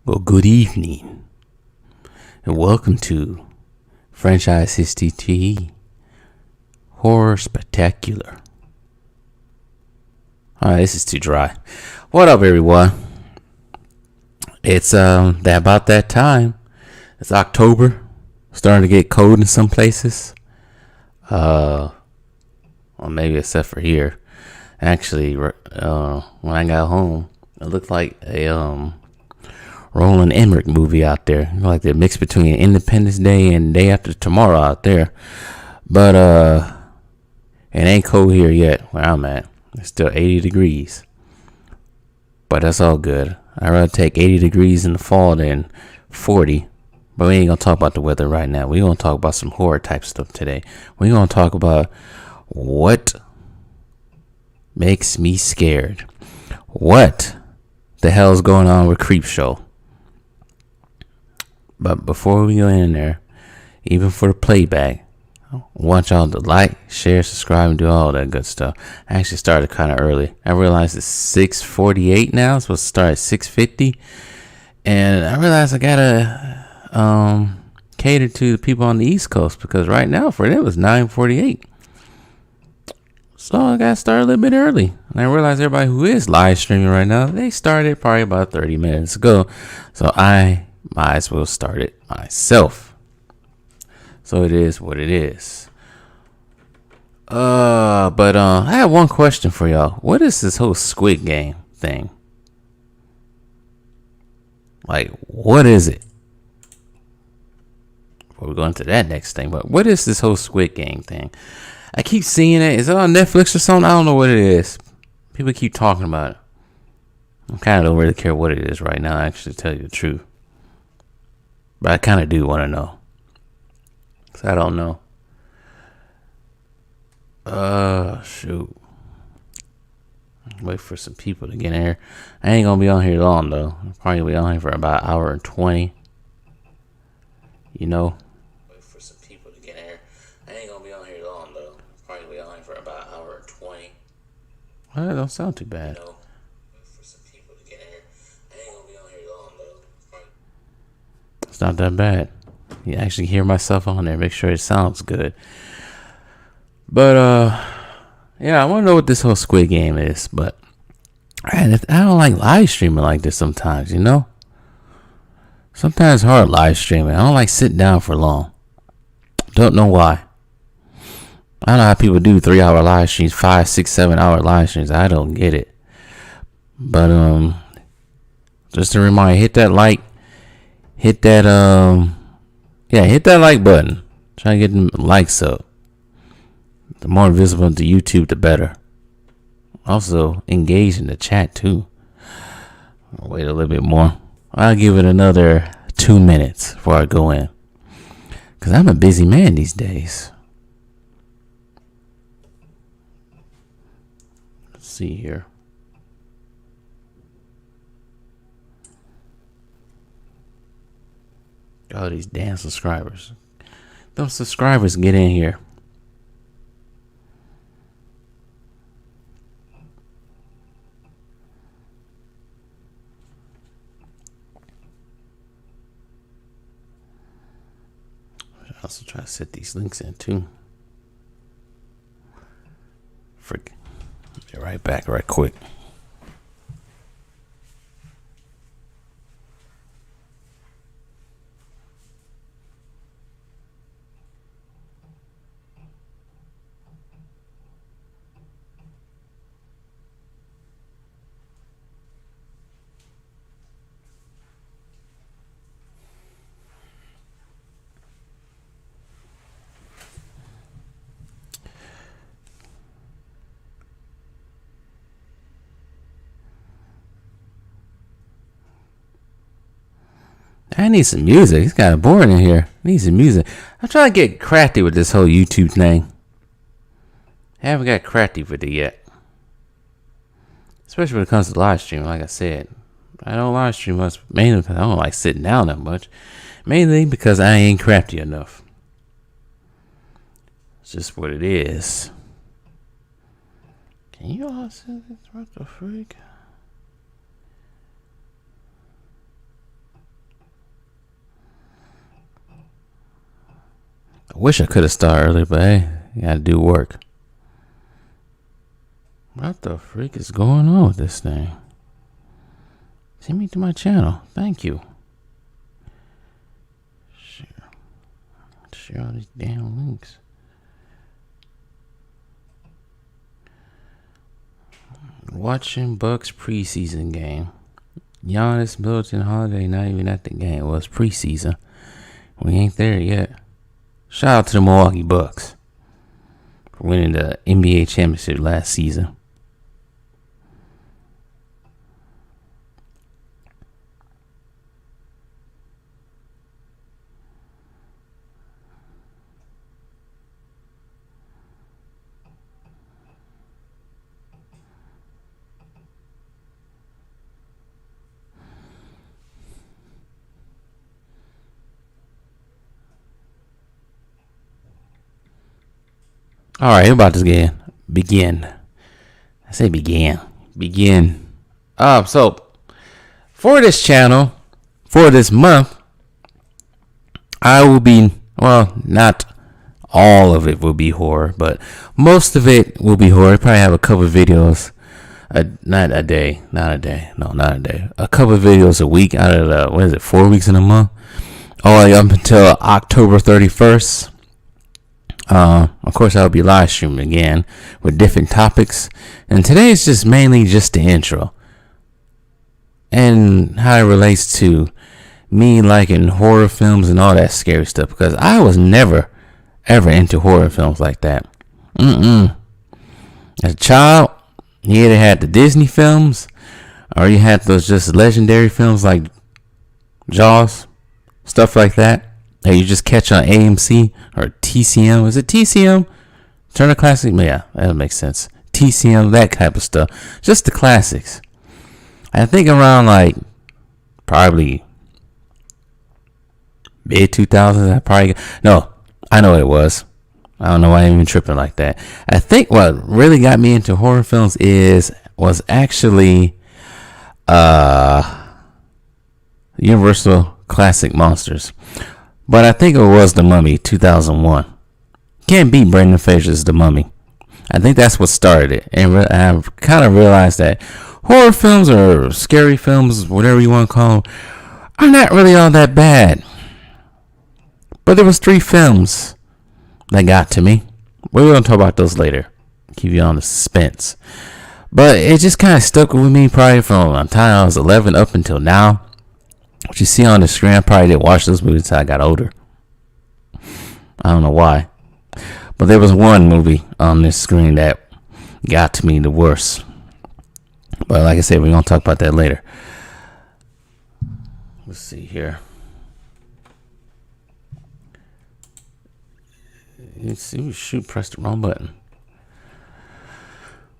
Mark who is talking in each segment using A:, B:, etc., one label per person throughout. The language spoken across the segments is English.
A: Well, good evening, and welcome to Franchise History TV Horror Spectacular. Alright, this is too dry. What up, everyone? It's about that time. It's October, starting to get cold in some places. Well, maybe except for here. Actually, when I got home, it looked like a Roland Emmerich movie out there, like the mix between Independence Day and Day After Tomorrow out there. But it ain't cold here yet where I'm at. It's still 80 degrees, but that's all good. I'd rather take 80 degrees in the fall than 40. But we ain't gonna talk about the weather right now. We gonna talk about some horror type stuff today. We gonna talk about what makes me scared. What the hell's going on with Creepshow? But before we go in there, even for the playback, I want y'all to like, share, subscribe, and do all that good stuff. I actually started kind of early. I realized it's 6:48 now. It's supposed to start at 6:50. And I realized I gotta cater to the people on the East Coast, because right now for them it's 9:48. So I gotta start a little bit early. And I realized everybody who is live streaming right now, they started probably about 30 minutes ago. So I might as well start it myself. So it is what it is. But I have one question for y'all. What is this whole Squid Game thing? Like, what is it? Before we go into that next thing, but what is this whole Squid Game thing? I keep seeing it. Is it on Netflix or something? I don't know what it is. People keep talking about it. I kind of don't really care what it is right now, actually, to tell you the truth. But I kind of do want to know. Because I don't know. Shoot. Wait for some people to get in here. I ain't going to be on here long, though. I'll probably be on here for about an hour and 20. You know? Wait for some people to get in here. I ain't going to be on here long, though. I'll probably be on here for about an hour and 20. Well, that don't sound too bad. You know? Wait for some people to get in here. I ain't going to be on here long, though. It's not that bad. You actually hear myself on there. Make sure it sounds good. But, yeah, I want to know what this whole Squid Game is. But I don't like live streaming like this sometimes, you know? Sometimes it's hard live streaming. I don't like sitting down for long. Don't know why. I don't know how people do 3-hour live streams, 5, 6, 7-hour live streams. I don't get it. But, just a reminder, hit that like. Hit that, hit that like button. Try to get them likes up. The more visible to YouTube, the better. Also, engage in the chat, too. I'll wait a little bit more. I'll give it another 2 minutes before I go in. Because I'm a busy man these days. Let's see here. Oh, these damn subscribers. Those subscribers get in here. I also try to set these links in too. Be right back right quick. I need some music. It's kind of boring in here. I need some music. I'm trying to get crafty with this whole YouTube thing. I haven't got crafty with it yet. Especially when it comes to live streaming, like I said. I don't live stream much, mainly because I don't like sitting down that much. Mainly because I ain't crafty enough. It's just what it is. Can you all see this? What the freak? I wish I could have started earlier, but hey, you gotta do work. What the freak is going on with this thing? Send me to my channel. Thank you. Share all these damn links. Watching Bucks preseason game. Giannis, Middleton, Holiday not even at the game. Well, it's preseason. We ain't there yet. Shout out to the Milwaukee Bucks for winning the NBA championship last season. All right, we're about to begin. I say begin. So for this channel, for this month, I will be, well, not all of it will be horror, but most of it will be horror. Probably have a couple of videos, not a day. A couple of videos a week out of the, 4 weeks in a month, all the way up until October 31st. Of course, I'll be live streaming again with different topics, and today is just mainly just the intro and how it relates to me liking horror films and all that scary stuff, because I was never ever into horror films like that. As a child, you either had the Disney films or you had those just legendary films like Jaws, stuff like that you just catch on AMC or TCM. Is it TCM? Turner Classic? Yeah, that makes sense. TCM, that type of stuff. Just the classics. I think around like probably mid 2000s. I know what it was. I don't know why I'm even tripping like that. I think what really got me into horror films was actually Universal Classic Monsters. But I think it was The Mummy, 2001. Can't beat Brendan Fraser's The Mummy. I think that's what started it. And I've kind of realized that horror films or scary films, whatever you want to call them, are not really all that bad. But there was 3 films that got to me. We're going to talk about those later. Keep you on the suspense. But it just kind of stuck with me probably from the time I was 11 up until now. What you see on the screen, I probably didn't watch those movies until I got older. I don't know why. But there was one movie on this screen that got to me the worst. But like I said, we're going to talk about that later. Let's see here. Press the wrong button.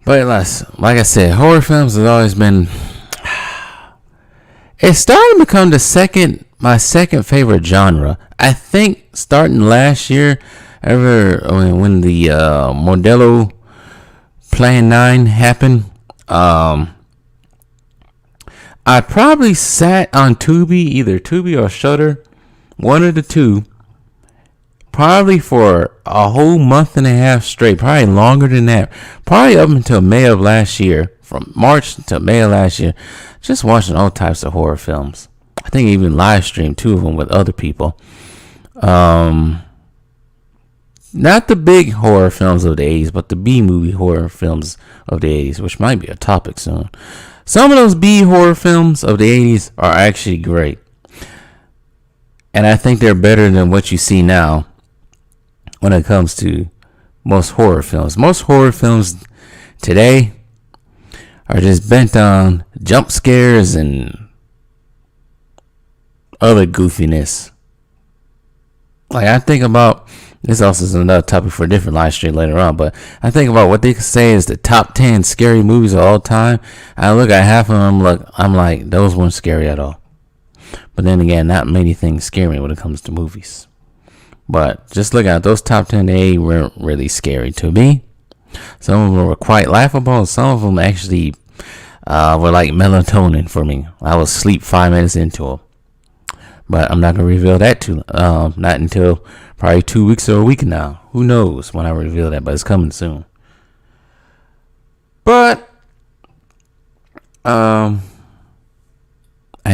A: But like I said, horror films have always been... It's starting to become my second favorite genre. I think starting last year, when the Modelo Plan 9 happened, I probably sat on Tubi, either Tubi or Shudder, one of the two, probably for a whole month and a half straight, probably longer than that, probably up until May of last year, from March to May of last year, just watching all types of horror films. I think I even live streamed 2 of them with other people. Not the big horror films of the 80s, but the B-movie horror films of the 80s, which might be a topic soon. Some of those B horror films of the 80s are actually great. And I think they're better than what you see now when it comes to most horror films. Most horror films today are just bent on jump scares and other goofiness. Like, I think about, this also is another topic for a different live stream later on, but I think about what they could say is the top 10 scary movies of all time. I look at half of them, I'm like, those weren't scary at all. But then again, not many things scare me when it comes to movies. But just look at those top 10, they weren't really scary to me. Some of them were quite laughable. Some of them actually were like melatonin for me. I would sleep 5 minutes into them. But I'm not gonna reveal that not until probably 2 weeks or a week now. Who knows when I reveal that? But it's coming soon. But I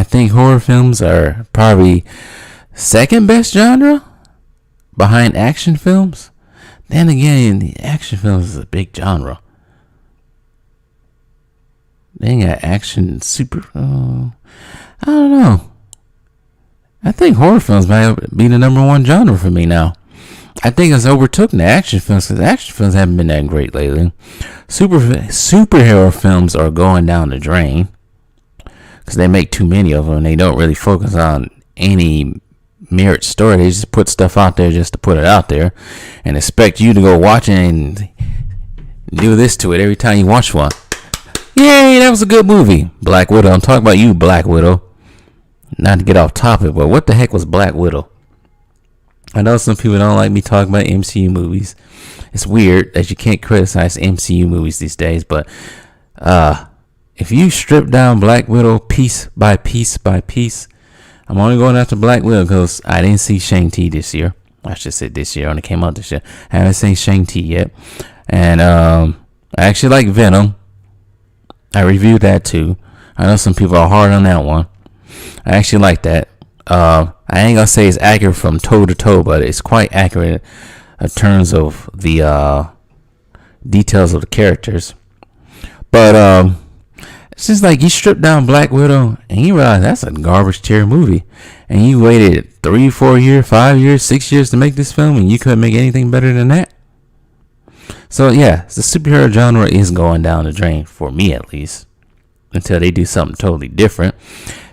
A: think horror films are probably second best genre behind action films. Then again, the action films is a big genre. They got action super. I don't know. I think horror films might be the number one genre for me now. I think it's overtaken the action films because action films haven't been that great lately. Superhero films are going down the drain because they make too many of them and they don't really focus on any merit story. They just put stuff out there just to put it out there and expect you to go watch it and do this to it every time you watch one. Yay, that was a good movie. Black Widow. I'm talking about you, Black Widow. Not to get off topic, but what the heck was Black Widow? I know some people don't like me talking about MCU movies. It's weird that you can't criticize MCU movies these days, but if you strip down Black Widow piece by piece by piece, I'm only going after Black Widow because I didn't see Shang-Chi this year. I should say this year, only came out this year. I haven't seen Shang-Chi yet. And I actually like Venom. I reviewed that too. I know some people are hard on that one. I actually like that. I ain't gonna say it's accurate from toe to toe, but it's quite accurate in terms of the details of the characters. But it's just like you strip down Black Widow and you realize that's a garbage tier movie, and you waited 3, 4 years, 5 years, 6 years to make this film, and you couldn't make anything better than that. So yeah, the superhero genre is going down the drain for me at least, until they do something totally different.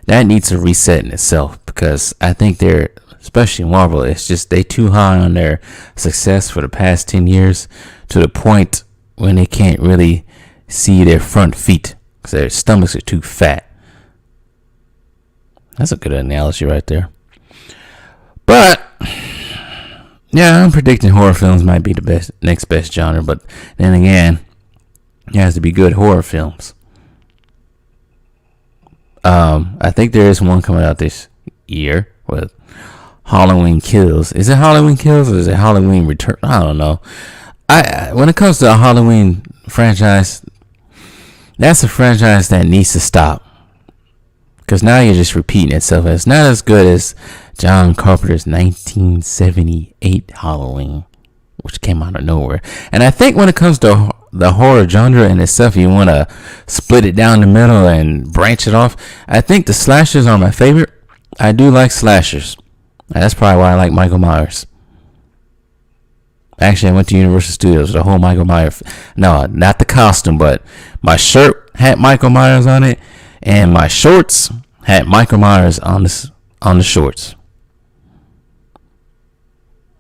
A: That needs to reset in itself because I think they're, especially Marvel, it's just they too high on their success for the past 10 years to the point when they can't really see their front feet because their stomachs are too fat. That's a good analogy right there. But yeah, I'm predicting horror films might be the next best genre, but then again, it has to be good horror films. I think there is one coming out this year with Halloween Kills. Is it Halloween Kills or is it Halloween Return? I don't know. When it comes to a Halloween franchise, that's a franchise that needs to stop. Because now you're just repeating itself. It's not as good as John Carpenter's 1978 Halloween, which came out of nowhere. And I think when it comes to the horror genre in itself, you want to split it down the middle and branch it off. I think the slashers are my favorite. I do like slashers. That's probably why I like Michael Myers. Actually, I went to Universal Studios. The whole Michael Myers. No, not the costume, but my shirt had Michael Myers on it, and my shorts had Michael Myers on the shorts.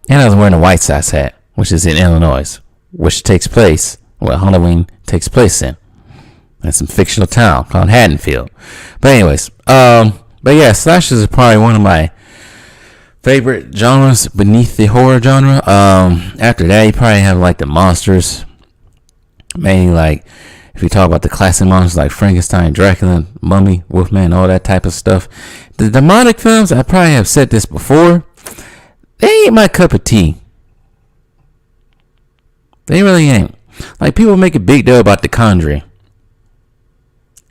A: And I was wearing a White Sox hat, which is in Illinois, which takes place where Halloween takes place in. That's some fictional town called Haddonfield. But anyways, but yeah, slashers is probably one of my favorite genres beneath the horror genre. After that, you probably have like the monsters. Mainly like, if you talk about the classic monsters like Frankenstein, Dracula, Mummy, Wolfman, all that type of stuff. The demonic films, I probably have said this before, they ain't my cup of tea. They really ain't. Like, people make a big deal about The Conjuring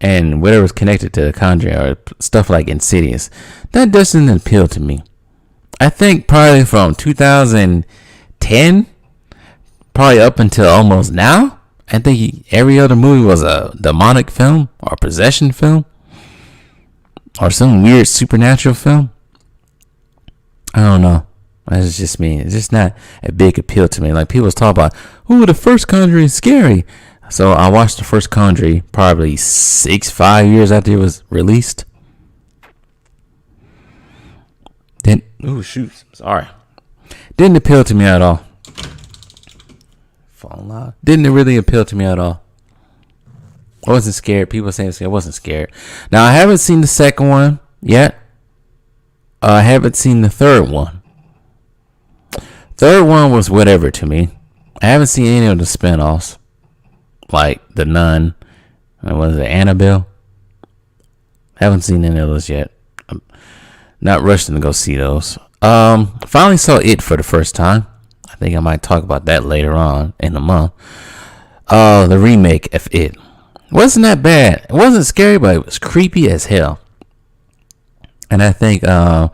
A: and whatever's connected to The Conjuring or stuff like Insidious. That doesn't appeal to me. I think probably from 2010, probably up until almost now, I think every other movie was a demonic film or possession film or some weird supernatural film. I don't know. That's just me. It's just not a big appeal to me. Like, people talk about, oh, the first Conjuring is scary. So I watched the first Conjuring probably 5 years after it was released. Then, oh shoot, sorry. Didn't appeal to me at all. Didn't really appeal to me at all. I wasn't scared. People saying I wasn't scared. Now, I haven't seen the second one yet. I haven't seen the third one. Third one was whatever to me. I haven't seen any of the spinoffs, like The Nun, and was it Annabelle? Haven't seen any of those yet. not rushing to go see those. Finally saw It for the first time. I think I might talk about that later on in the month. The remake of It wasn't that bad. It wasn't scary, but it was creepy as hell. And I think I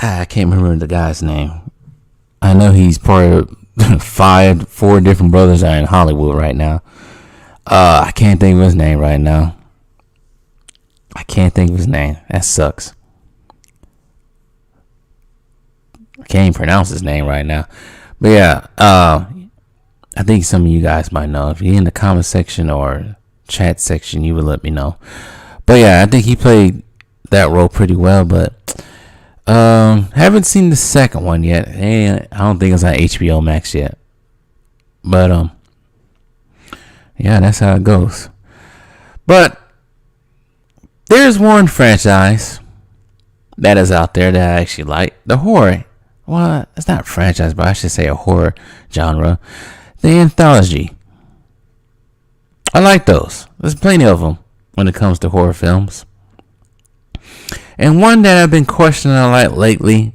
A: can't remember the guy's name. I know he's part of 4 different brothers that are in Hollywood right now. I can't think of his name right now. That sucks. I can't even pronounce his name right now. But yeah, I think some of you guys might know. If you're in the comment section or chat section, you would let me know. But yeah, I think he played that role pretty well. But haven't seen the second one yet. And I don't think it's on HBO Max yet. But yeah, that's how it goes. But there's one franchise that is out there that I actually like. The horror. Well, it's not a franchise, but I should say a horror genre. The anthology. I like those. There's plenty of them when it comes to horror films. And one that I've been questioning a lot lately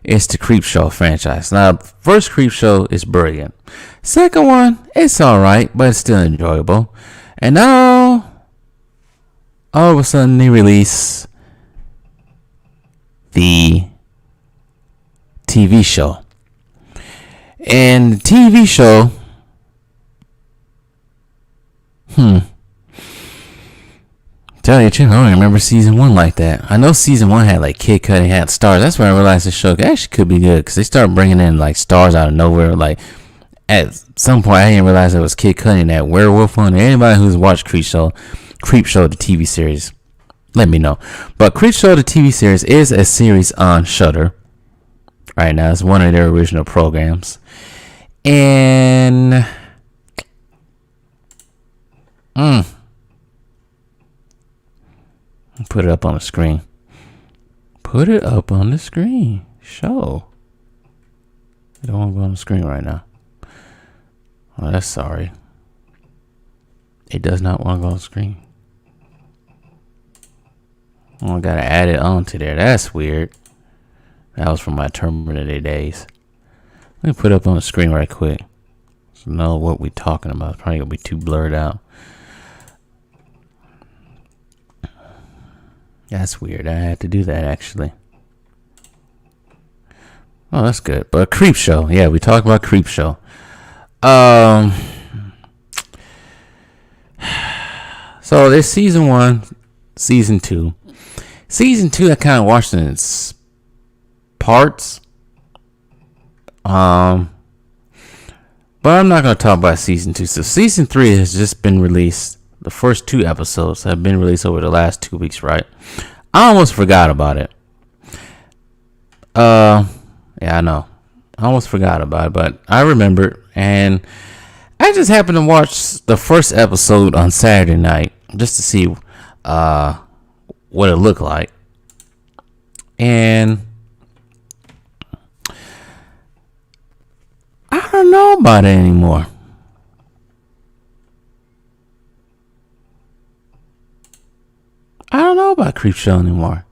A: is the Creepshow franchise. Now, first Creepshow is brilliant. Second one, it's alright, but it's still enjoyable. And now, all of a sudden, they release the TV show. And the TV show, tell you the truth, I don't remember season 1 like that. I know season 1 had like Kid Cudi, had stars. That's when I realized the show actually could be good, because they started bringing in like stars out of nowhere. Like at some point, I didn't realize it was Kid Cudi and that werewolf one. Anybody who's watched Creepshow, the TV series, let me know. But Creepshow, the TV series, is a series on Shudder right now. It's one of their original programs, and put it up on the screen. Show. I don't want to go on the screen right now. Oh, that's sorry. It does not want to go on the screen. Oh, I gotta add it onto there. That's weird. That was from my Terminator days. Let me put it up on the screen right quick, so know what we're talking about. It's probably gonna be too blurred out. That's weird. I had to do that actually. Oh, that's good. But Creepshow, yeah, we talked about Creepshow. So there's season 1, season 2. Season 2, I kind of watched in its parts. But I'm not going to talk about season 2. So season 3 has just been released. The first 2 episodes have been released over the last 2 weeks, right? I almost forgot about it. Yeah, I know. I almost forgot about it, but I remembered. And I just happened to watch the first episode on Saturday night just to see what it looked like. And I don't know about it anymore. I don't know about Creepshow anymore.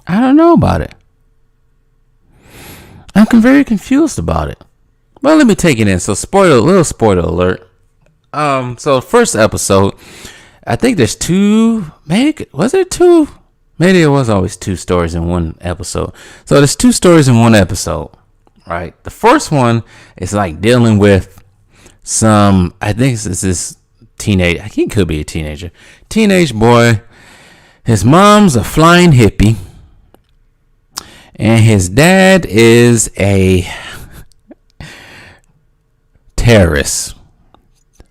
A: I don't know about it. I'm very confused about it. Well, let me take it in. So, little spoiler alert. So the first episode, I think there's 2. Maybe was it 2? Maybe it was always 2 stories in one episode. So there's 2 stories in one episode, right? The first one is like dealing with some. I think it's this teenage. He could be a teenage boy. His mom's a flying hippie, and his dad is a terrorist,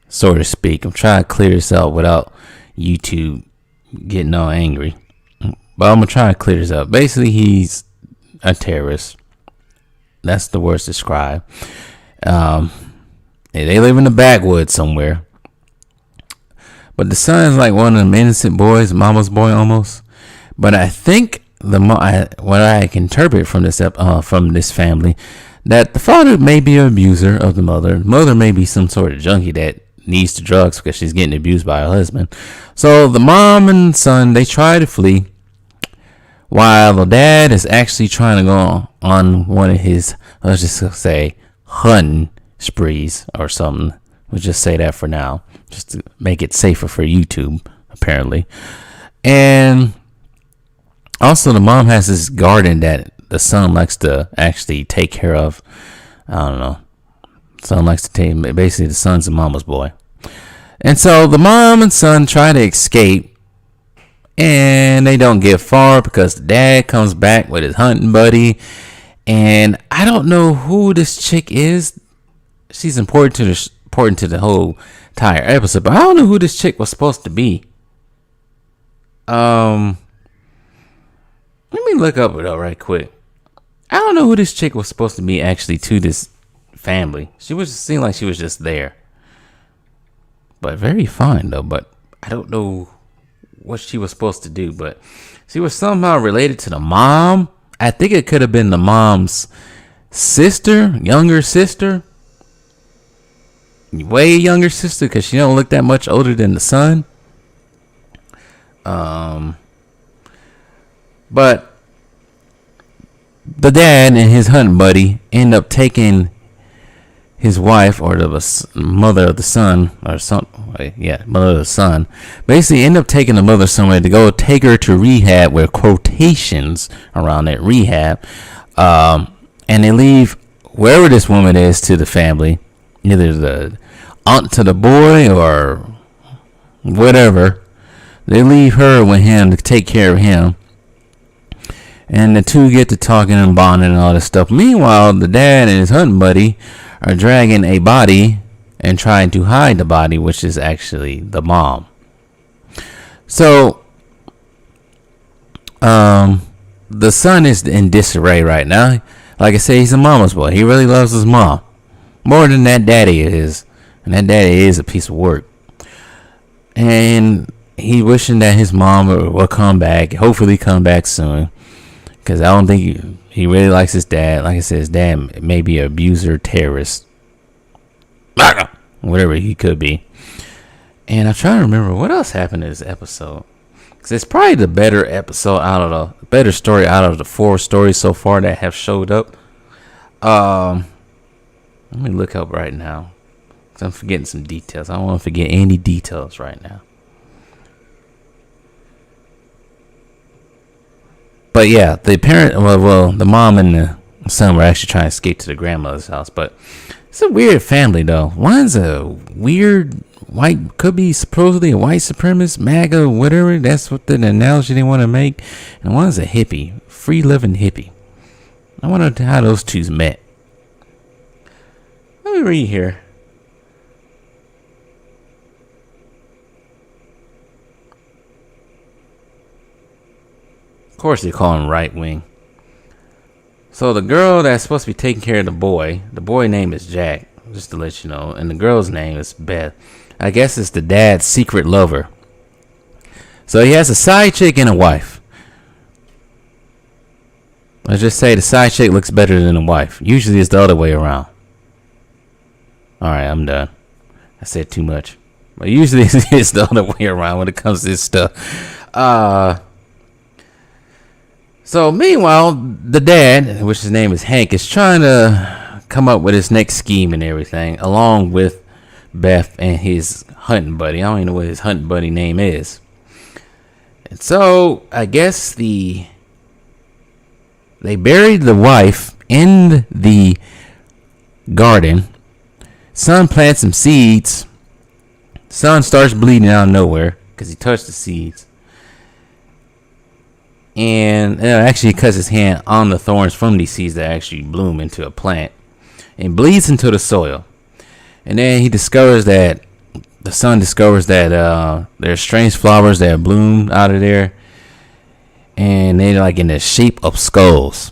A: so to speak. I'm trying to clear this up without YouTube getting all angry, but I'm gonna try to clear this up. Basically, he's a terrorist. That's the words described. They live in the backwoods somewhere. But the son is like one of them innocent boys, mama's boy almost. But I think what I can interpret from this family, that the father may be an abuser of the mother. The mother may be some sort of junkie that needs the drugs because she's getting abused by her husband. So the mom and son, they try to flee, while the dad is actually trying to go on one of his, let's just say, hunting sprees or something. We'll just say that for now, just to make it safer for YouTube, apparently. And also, the mom has this garden that the son likes to actually take care of. I don't know. Son likes to take, basically the son's the mama's boy. And so the mom and son try to escape, and they don't get far because the dad comes back with his hunting buddy. And I don't know who this chick is. She's important to the whole entire episode, but I don't know who this chick was supposed to be. Let me look up it up right quick. I don't know who this chick was supposed to be actually to this family. She was seemed like she was just there, but very fine though. But I don't know what she was supposed to do. But she was somehow related to the mom. I think it could have been the mom's sister, younger sister, way younger sister, because she don't look that much older than the son. But the dad and his hunting buddy end up taking his wife, or the mother of the son, or mother of the son, basically end up taking the mother somewhere to go take her to rehab, with quotations around that rehab. And they leave wherever this woman is to the family, either the aunt to the boy or whatever. They leave her with him to take care of him. And the two get to talking and bonding and all this stuff. Meanwhile, the dad and his hunting buddy are dragging a body and trying to hide the body, which is actually the mom. So, the son is in disarray right now. Like I say, he's a mama's boy. He really loves his mom more than that daddy is. And that daddy is a piece of work. And he wishing that his mom will come back. Hopefully come back soon. Because I don't think he really likes his dad. Like I said, his dad may be an abuser, terrorist. Whatever he could be. And I'm trying to remember what else happened in this episode. Because it's probably the better episode better story out of the 4 stories so far that have showed up. Let me look up right now. Because I'm forgetting some details. I don't want to forget any details right now. But yeah, the parent, the mom and the son were actually trying to escape to the grandmother's house. But it's a weird family, though. One's a weird white, could be supposedly a white supremacist, MAGA, whatever. That's what the analogy they want to make. And one's a hippie, free living hippie. I wonder how those two met. Let me read here. Of course, they call him right wing. So the girl that's supposed to be taking care of the boy name is Jack, just to let you know, and the girl's name is Beth. I guess it's the dad's secret lover. So he has a side chick and a wife. Let's just say the side chick looks better than the wife. Usually it's the other way around. Alright, I'm done. I said too much. But usually it's the other way around when it comes to this stuff. So meanwhile, the dad, which his name is Hank, is trying to come up with his next scheme and everything, along with Beth and his hunting buddy. I don't even know what his hunting buddy name is. And so I guess they buried the wife in the garden. Son plants some seeds. Son starts bleeding out of nowhere because he touched the seeds. And actually cuts his hand on the thorns from these seeds that actually bloom into a plant. And bleeds into the soil. And then the son discovers that there's strange flowers that bloom out of there. And they're like in the shape of skulls.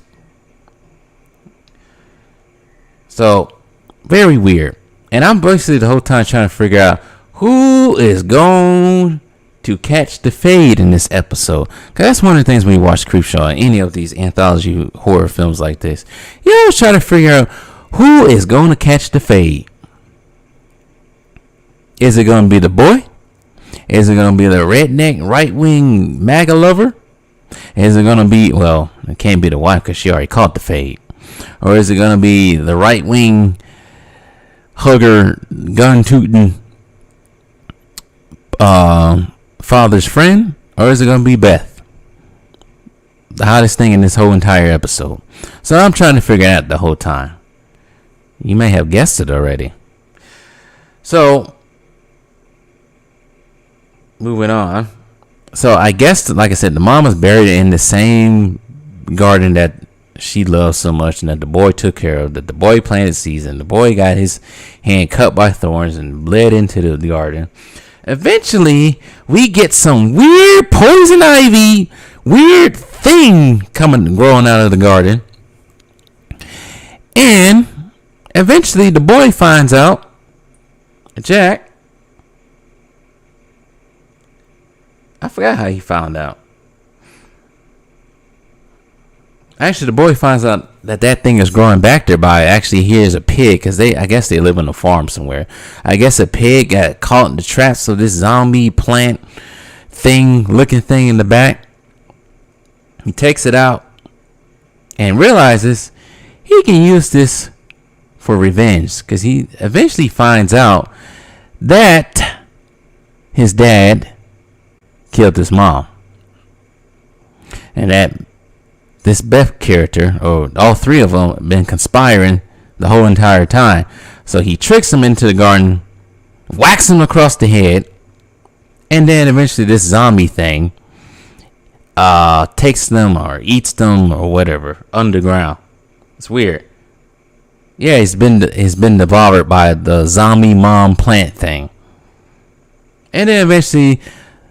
A: So, very weird. And I'm basically the whole time trying to figure out who is going to catch the fade in this episode. Because that's one of the things when you watch Creepshow and any of these anthology horror films like this. You always try to figure out who is going to catch the fade. Is it going to be the boy? Is it going to be the redneck right-wing MAGA lover? Is it going to be, well, it can't be the wife because she already caught the fade. Or is it going to be the right-wing hugger, gun-tooting father's friend? Or is it going to be Beth? The hottest thing in this whole entire episode. So I'm trying to figure it out the whole time. You may have guessed it already. So, moving on. So I guess, like I said, the mom was buried in the same garden that she loved so much and that the boy took care of, that the boy planted seeds, and the boy got his hand cut by thorns and bled into the garden. Eventually, we get some weird poison ivy, weird thing growing out of the garden. And eventually the boy finds out, Jack, I forgot how he found out. Actually, the boy finds out that thing is growing back there by actually hears a pig, because I guess they live on a farm somewhere. I guess a pig got caught in the trap, so this zombie plant looking thing in the back, he takes it out and realizes he can use this for revenge, because he eventually finds out that his dad killed his mom, and that this Beth character, or all three of them, have been conspiring the whole entire time. So he tricks him into the garden, whacks him across the head, and then eventually this zombie thing takes them or eats them or whatever underground. It's weird. Yeah, he's been devoured by the zombie mom plant thing. And then eventually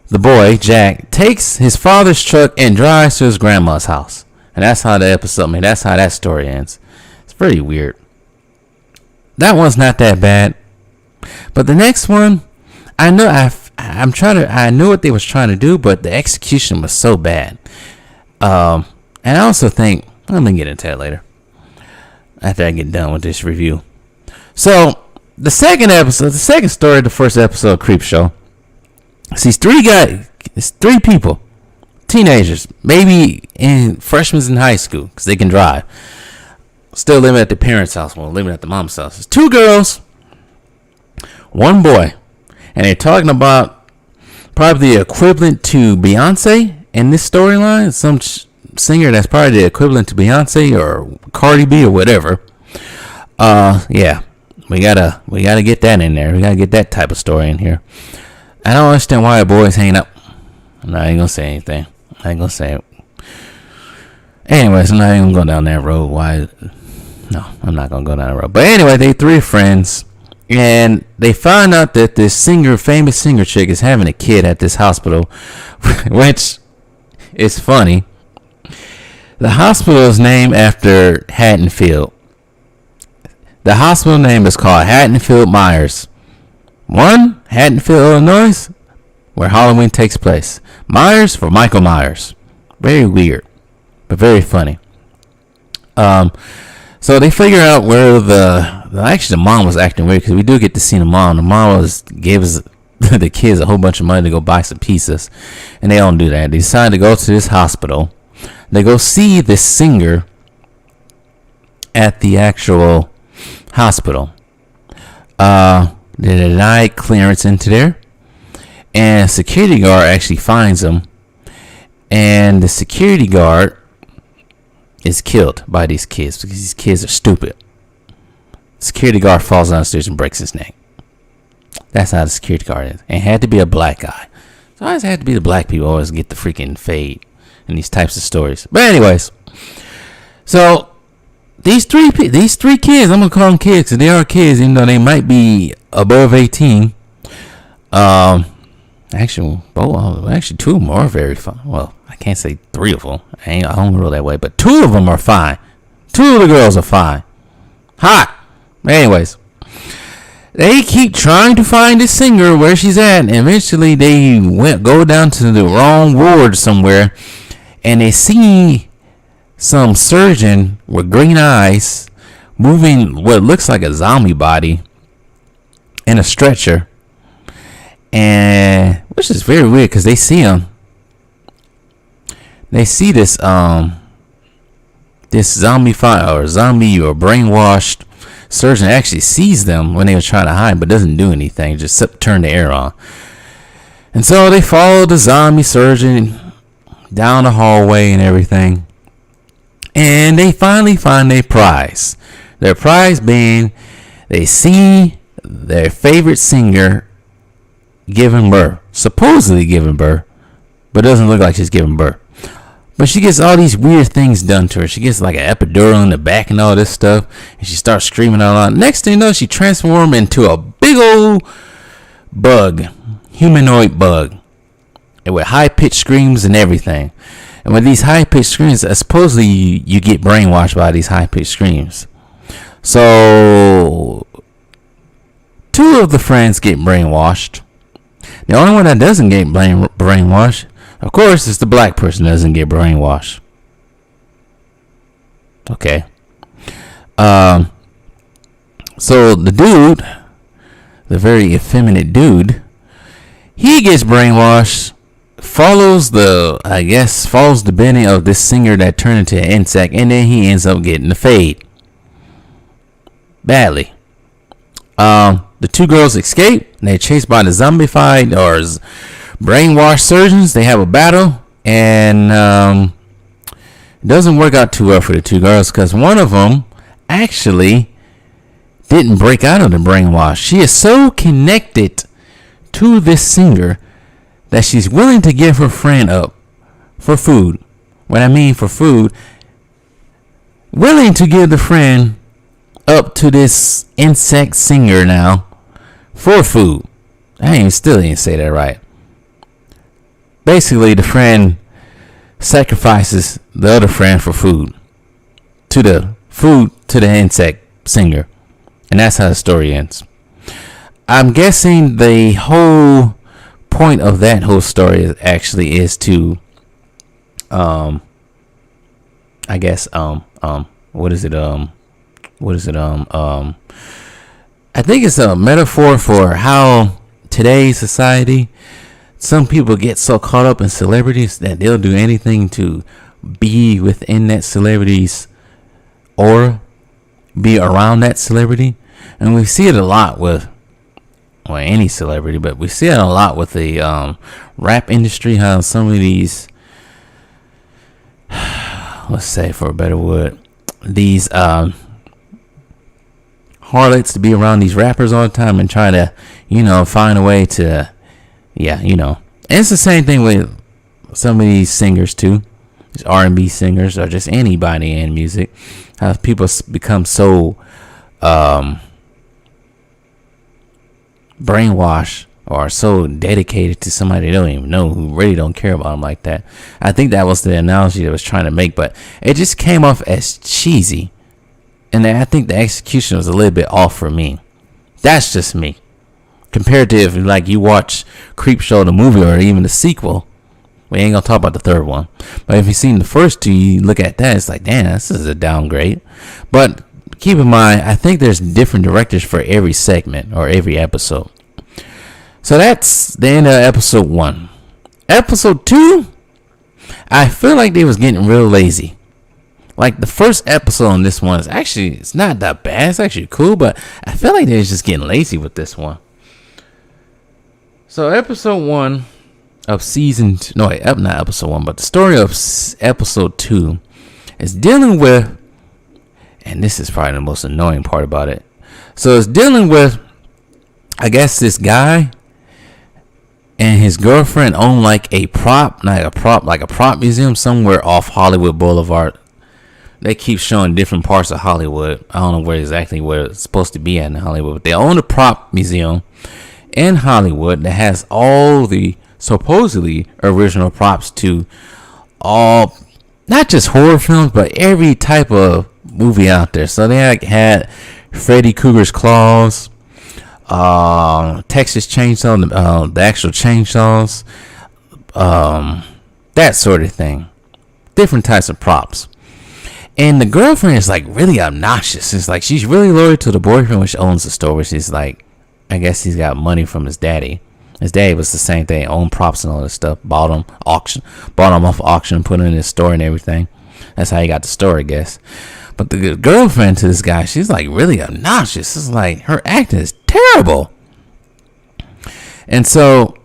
A: the boy, Jack, takes his father's truck and drives to his grandma's house. And that's how that's how that story ends. It's pretty weird. That one's not that bad. But the next one, I know I knew what they was trying to do, but the execution was so bad. And I also think, let me get into that later, after I get done with this review. So, the second story of the first episode of Creepshow. It's three people, teenagers, maybe freshmen in high school, because they can drive. Still living at the parents' house, living at the mom's house. It's two girls, one boy, and they're talking about probably the equivalent to Beyonce in this storyline. Some singer that's probably the equivalent to Beyonce or Cardi B or whatever. Yeah, we gotta get that in there. We gotta get that type of story in here. I don't understand why a boy's hanging up. I ain't gonna say anything. I ain't gonna say it. Anyways, I'm not even gonna go down that road. Why? No, I'm not gonna go down that road. But anyway, they three friends, and they find out that this famous singer chick, is having a kid at this hospital, which is funny. The hospital is named after Haddonfield. The hospital name is called Haddonfield Myers. One, Haddonfield, Illinois, where Halloween takes place. Myers for Michael Myers. Very weird, but very funny. So they figure out where the mom was acting weird, because we do get to see the mom. The mom gave us the kids a whole bunch of money to go buy some pizzas, and they don't do that. They decide to go to this hospital. They go see this singer at the actual hospital. They deny clearance into there, and a security guard actually finds them, and the security guard is killed by these kids because these kids are stupid. The security guard falls downstairs and breaks his neck. That's how the security guard is. And it had to be a black guy. So it always had to be the black people always get the freaking fade in these types of stories. But anyways, so these three kids, I'm gonna call them kids because they are kids, even though they might be above 18. Actually, two of them are very fun. Well, I can't say three of them. I don't rule that way, but two of them are fine. Two of the girls are fine. Hot. Anyways, they keep trying to find this singer where she's at, and eventually they go down to the wrong ward somewhere, and they see some surgeon with green eyes moving what looks like a zombie body in a stretcher, and which is very weird because they see him. They see this this zombie brainwashed surgeon actually sees them when they were trying to hide, but doesn't do anything, just turn the air on. And so they follow the zombie surgeon down the hallway and everything, and they finally find their prize. Their prize being they see their favorite singer giving birth, supposedly giving birth, but it doesn't look like she's giving birth. But she gets all these weird things done to her. She gets like an epidural in the back and all this stuff. And she starts screaming out loud. Next thing you know, she transforms into a big old bug. Humanoid bug. And with high-pitched screams and everything. And with these high-pitched screams, supposedly you get brainwashed by these high-pitched screams. So, 2 of the friends get brainwashed. The only one that doesn't get brainwashed, of course, it's the black person that doesn't get brainwashed. Okay. So the dude, the very effeminate dude, he gets brainwashed, follows the bending of this singer that turned into an insect, and then he ends up getting the fade. Badly. The 2 girls escape, and they're chased by the zombified or brainwashed surgeons. They have a battle, and it doesn't work out too well for the 2 girls because one of them actually didn't break out of the brainwash. She is so connected to this singer that she's willing to give her friend up for food. What I mean for food, willing to give the friend up to this insect singer now for food. I still didn't say that right. Basically, the friend sacrifices the other friend for food to the insect singer, and that's how the story ends. I'm guessing the whole point of that whole story is to, I think it's a metaphor for how today's society, some people get so caught up in celebrities that they'll do anything to be within that celebrity's aura, be around that celebrity. And we see it a lot with, well, any celebrity, but we see it a lot with the rap industry, how some of these, let's say for a better word, these harlots to be around these rappers all the time and try to, find a way to, And it's the same thing with some of these singers too, these R&B singers or just anybody in music. How people become so brainwashed or so dedicated to somebody they don't even know, who really don't care about them like that. I think that was the analogy that I was trying to make, but it just came off as cheesy. And I think the execution was a little bit off for me. That's just me. Compared to if you watch Creepshow, the movie, or even the sequel. We ain't gonna talk about the third one. But if you've seen the first 2, you look at that, it's like, damn, this is a downgrade. But keep in mind, I think there's different directors for every segment or every episode. So that's the end of episode 1. Episode 2, I feel like they was getting real lazy. Like the first episode on this one it's not that bad. It's actually cool, but I feel like they was just getting lazy with this one. So episode 1 of season 2, not episode 1, but the story of episode 2 is dealing with, and this is probably the most annoying part about it. So it's dealing with, I guess, this guy and his girlfriend own like a prop museum somewhere off Hollywood Boulevard. They keep showing different parts of Hollywood. I don't know where it's supposed to be at in Hollywood, but they own a prop museum in Hollywood that has all the supposedly original props to all, not just horror films, but every type of movie out there. So they had Freddy Krueger's claws, Texas Chainsaw, the actual chainsaws, that sort of thing. Different types of props. And the girlfriend is like really obnoxious. It's like she's really loyal to the boyfriend, which owns the store, which is like, I guess he's got money from his daddy. His dad was the same thing, owned props and all this stuff. Bought them off auction, put them in his store and everything. That's how he got the store, I guess. But the girlfriend to this guy, she's like really obnoxious. It's like her acting is terrible. And so,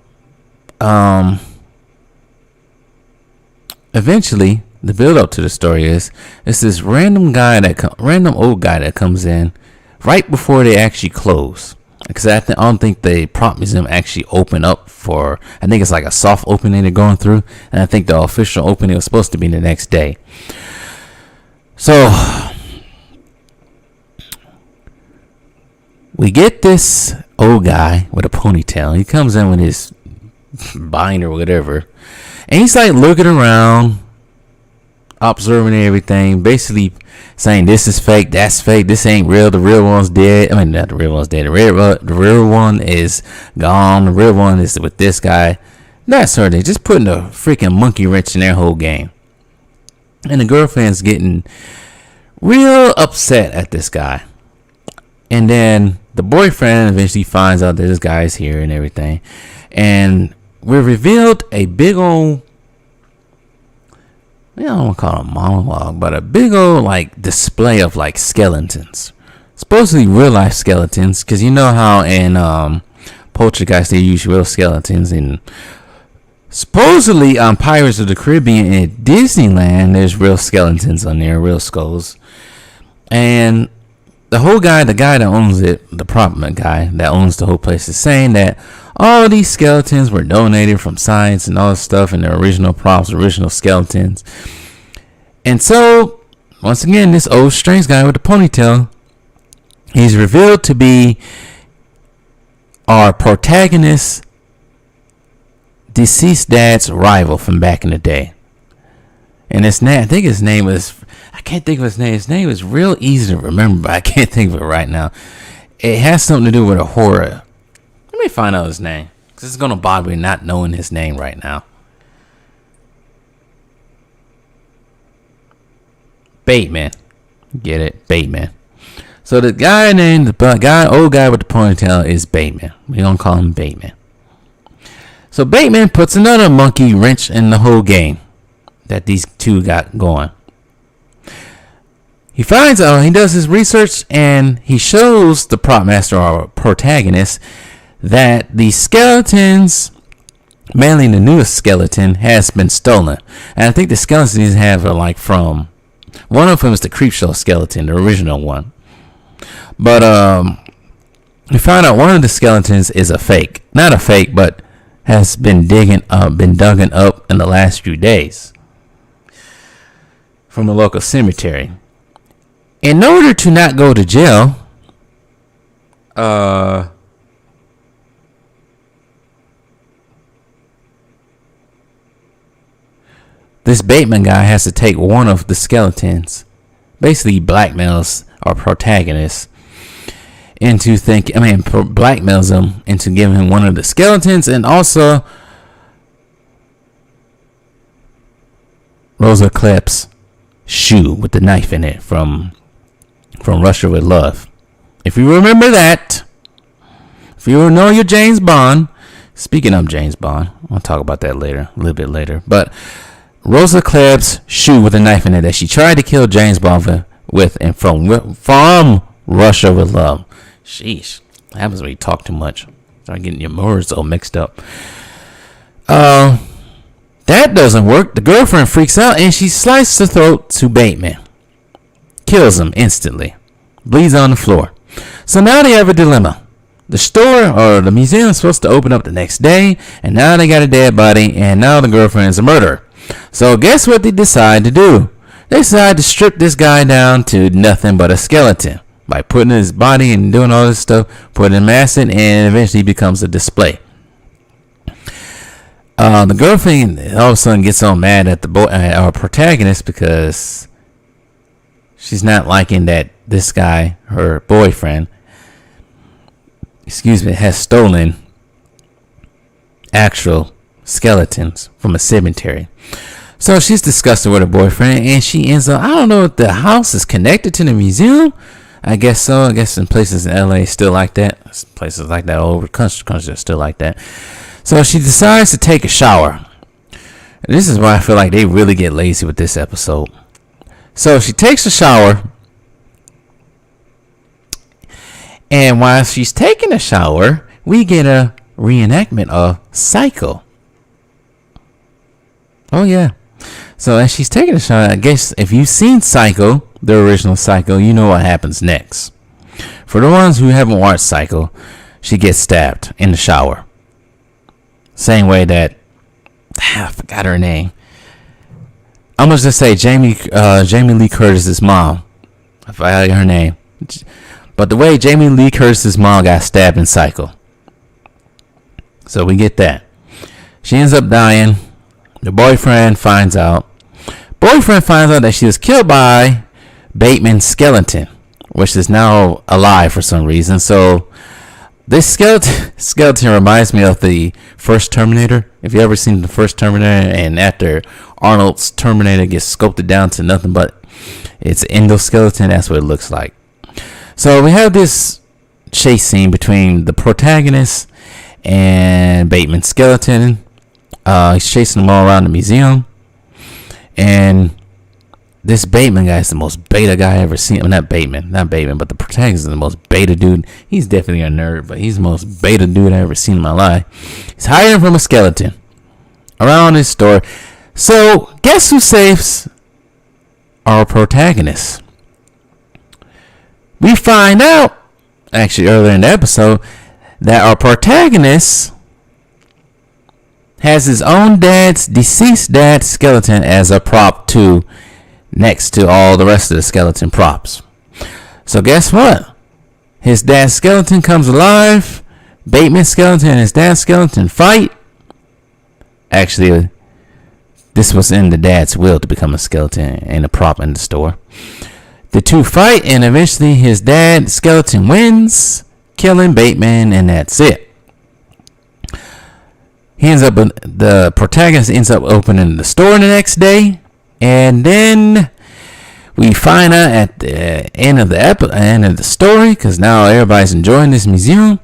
A: eventually, the build up to the story is it's this random old guy that comes in right before they actually close. Because I don't think the prop museum actually opened up for, I think it's like a soft opening they're going through. And I think the official opening was supposed to be the next day. So, we get this old guy with a ponytail. He comes in with his binder or whatever. And he's like looking around, observing everything, basically saying this is fake, that's fake, this ain't real, the real one's dead. I mean, not the real one's dead, the real one is gone, the real one is with this guy. That sort of thing. Just putting a freaking monkey wrench in their whole game. And the girlfriend's getting real upset at this guy. And then the boyfriend eventually finds out that this guy is here and everything. And we're revealed a big old, I don't want to call it a monologue, but a big old like display of like skeletons. Supposedly real life skeletons, because you know how in Poltergeist they use real skeletons, and supposedly on Pirates of the Caribbean at Disneyland there's real skeletons on there, real skulls. And the guy that owns it, the prop guy that owns the whole place, is saying that all these skeletons were donated from science and all this stuff, and the original props, original skeletons. And so, once again, this old strange guy with the ponytail, he's revealed to be our protagonist's deceased dad's rival from back in the day. And his name, I think his name was, I can't think of his name. His name is real easy to remember, but I can't think of it right now. It has something to do with a horror. Let me find out his name, because it's going to bother me not knowing his name right now. Bateman. Get it? Bateman. So the old guy with the ponytail is Bateman. We're going to call him Bateman. So Bateman puts another monkey wrench in the whole game that these two got going. He finds out, he does his research, and he shows the prop master, our protagonist, that the skeletons, mainly the newest skeleton, has been stolen. And I think the skeletons these have are like from, one of them is the Creepshow skeleton, the original one. But we found out one of the skeletons is a fake. Not a fake, but has been dug up in the last few days from the local cemetery. In order to not go to jail, this Bateman guy has to take one of the skeletons, basically blackmails our protagonist blackmails him into giving him one of the skeletons, and also Rosa Klemp's shoe with the knife in it from Russia with Love. If you remember that, if you know your James Bond, speaking of James Bond, I'll talk about that later, a little bit later, but Rosa Klemp's shoe with a knife in it that she tried to kill James Bond with, and from Russia with Love. Sheesh, that happens when you talk too much. Start getting your words all mixed up. That doesn't work. The girlfriend freaks out and she slices the throat to Bateman. Kills him instantly. Bleeds on the floor. So now they have a dilemma. The store or the museum is supposed to open up the next day, and now they got a dead body, and now the girlfriend is a murderer. So guess what they decide to do? They decide to strip this guy down to nothing but a skeleton by putting his body and doing all this stuff, putting him acid, and eventually becomes a display. The girlfriend all of a sudden gets so mad at our protagonist because she's not liking that this guy, her boyfriend, has stolen actual skeletons from a cemetery. So she's disgusted with her boyfriend, and she ends up, I don't know if the house is connected to the museum. I guess so. I guess in places in LA still like that. Places like that all over the country are still like that. So she decides to take a shower. And this is why I feel like they really get lazy with this episode. So she takes a shower. And while she's taking a shower, we get a reenactment of Psycho. Oh, yeah. So as she's taking a shower, I guess if you've seen Psycho, the original Psycho, you know what happens next. For the ones who haven't watched Psycho, she gets stabbed in the shower. Same way that, I forgot her name. I'm going to just say Jamie Lee Curtis's mom. I forgot her name. But the way Jamie Lee Curtis's mom got stabbed in Psycho. So we get that. She ends up dying. The boyfriend finds out. That she was killed by Bateman's skeleton, which is now alive for some reason. So this skeleton reminds me of the first Terminator. If you ever seen the first Terminator, and after Arnold's Terminator gets sculpted down to nothing but its endoskeleton, that's what it looks like. So we have this chase scene between the protagonist and Bateman's skeleton. He's chasing them all around the museum. And this Bateman guy is the most beta guy I ever seen. Not Bateman, but the protagonist is the most beta dude. He's definitely a nerd, but he's the most beta dude I ever seen in my life. He's hiding from a skeleton around his store. So guess who saves our protagonist? We find out, actually earlier in the episode, that our protagonist has his own deceased dad's skeleton as a prop too, next to all the rest of the skeleton props. So guess what? His dad's skeleton comes alive. Bateman's skeleton and his dad's skeleton fight. Actually, this was in the dad's will to become a skeleton and a prop in the store. The two fight, and eventually his dad's skeleton wins, killing Bateman, and that's it. The protagonist ends up opening the store the next day, and then we find out at the end of the story, because now everybody's enjoying this museum.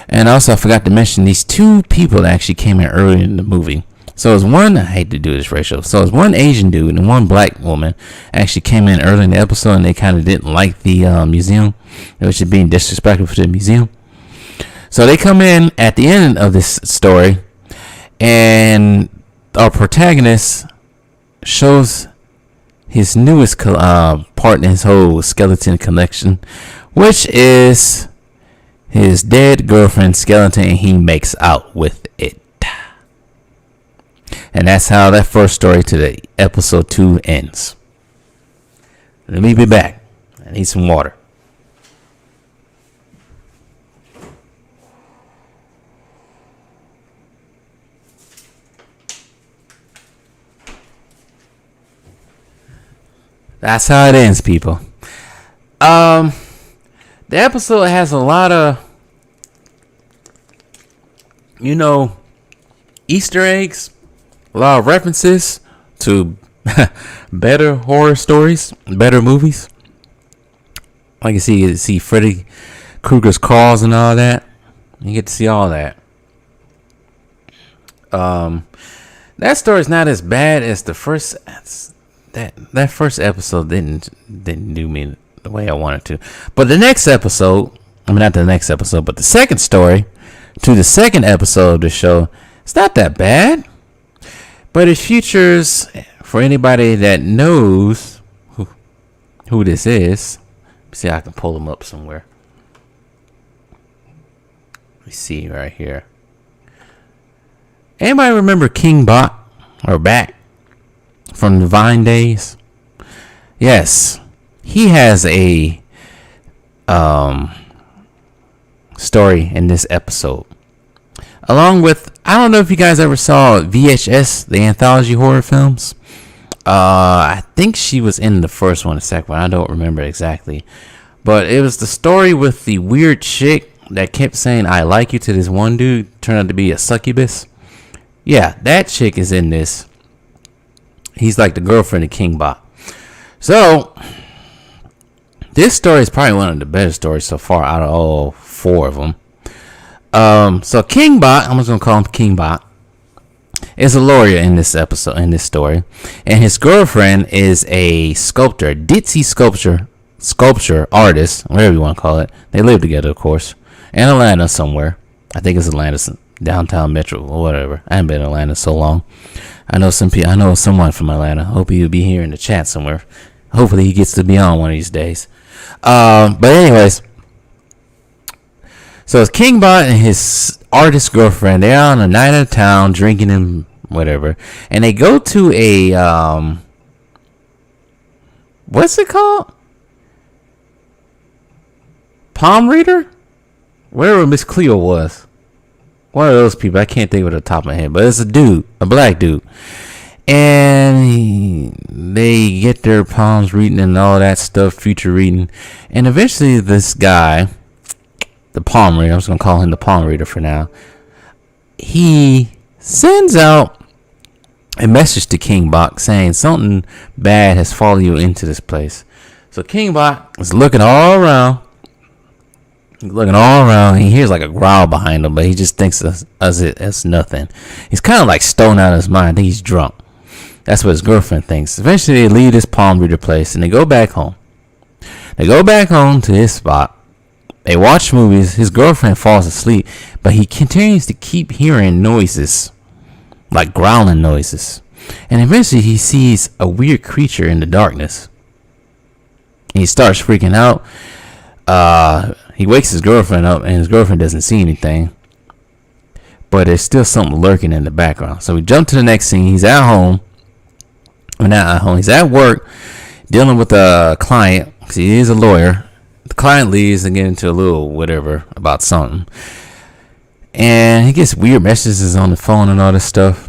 A: And also, I forgot to mention these two people that actually came in early in the movie. So it's one, I hate to do this ratio. So it's one Asian dude and one black woman actually came in early in the episode, and they kind of didn't like the museum. It was just being disrespectful to the museum. So they come in at the end of this story. And our protagonist shows his newest part in his whole skeleton collection, which is his dead girlfriend's skeleton, and he makes out with it. And that's how that first story to the episode 2 ends. Let me be back. I need some water. That's how it ends, people. The episode has a lot of, Easter eggs, a lot of references to better horror stories, better movies. Like you see Freddy Krueger's claws and all that. You get to see all that. That story's not as bad as the first. That first episode didn't do me the way I wanted to. But the next episode, not the next episode, but the second story to the second episode of the show, it's not that bad. But it features, for anybody that knows who this is. Let me see if I can pull them up somewhere. Let me see right here. Anybody remember King Bot or Bat from the Vine days? Yes, he has a story in this episode, along with, I don't know if you guys ever saw VHS, the anthology horror films. I think she was in the first one, the second one, I don't remember exactly, but it was the story with the weird chick that kept saying "I like you" to this one dude, turned out to be a succubus. Yeah, that chick is in this. He's like the girlfriend of King Bot. So This story is probably one of the better stories so far out of all 4 of them. So King Bot, I'm just gonna call him King Bot, is a lawyer in this episode, in this story, and his girlfriend is a sculptor, ditzy sculpture artist, whatever you want to call it. They live together, of course, in Atlanta somewhere. I think it's Atlanta, downtown Metro or whatever. I haven't been in Atlanta so long. I know someone from Atlanta. Hope he'll be here in the chat somewhere. Hopefully he gets to be on one of these days. But anyways, so it's King Bot and his artist girlfriend. They're on a night of town drinking and whatever, and they go to a what's it called? Palm reader? Wherever Miss Cleo was. One of those people. I can't think of it at the top of my head, but it's a dude, a black dude. And they get their palms reading and all that stuff, future reading. And eventually this guy, the palm reader, I'm just going to call him the palm reader for now, he sends out a message to King Bot saying something bad has followed you into this place. So King Bot is looking all around. He hears like a growl behind him, but he just thinks it's nothing. He's kind of like stoned out of his mind. I think he's drunk. That's what his girlfriend thinks. Eventually they leave this palm reader place and they go back home. They go back home to his spot. They watch movies. His girlfriend falls asleep, but he continues to keep hearing noises, like growling noises. And eventually he sees a weird creature in the darkness. He starts freaking out. He wakes his girlfriend up, and his girlfriend doesn't see anything, but there's still something lurking in the background. So we jump to the next scene. He's at home. Well, not at home. He's at work dealing with a client because he is a lawyer. The client leaves and get into a little whatever about something, and he gets weird messages on the phone and all this stuff.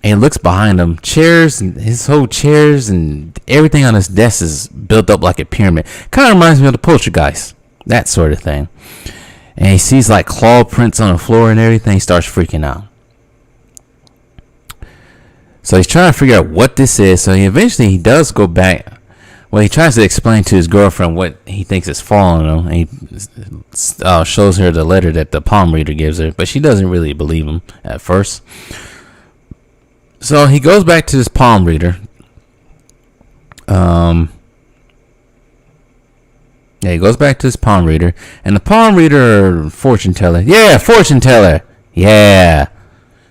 A: And he looks behind him. Chairs and his whole chairs and everything on his desk is built up like a pyramid. Kind of reminds me of the Poltergeist. That sort of thing. And he sees like claw prints on the floor and everything. He starts freaking out. So he's trying to figure out what this is. So he does go back. Well, he tries to explain to his girlfriend what he thinks is following him. And he shows her the letter that the palm reader gives her. But she doesn't really believe him at first. So he goes back to this palm reader. He goes back to his palm reader. And the palm reader, fortune teller. Yeah, fortune teller. Yeah.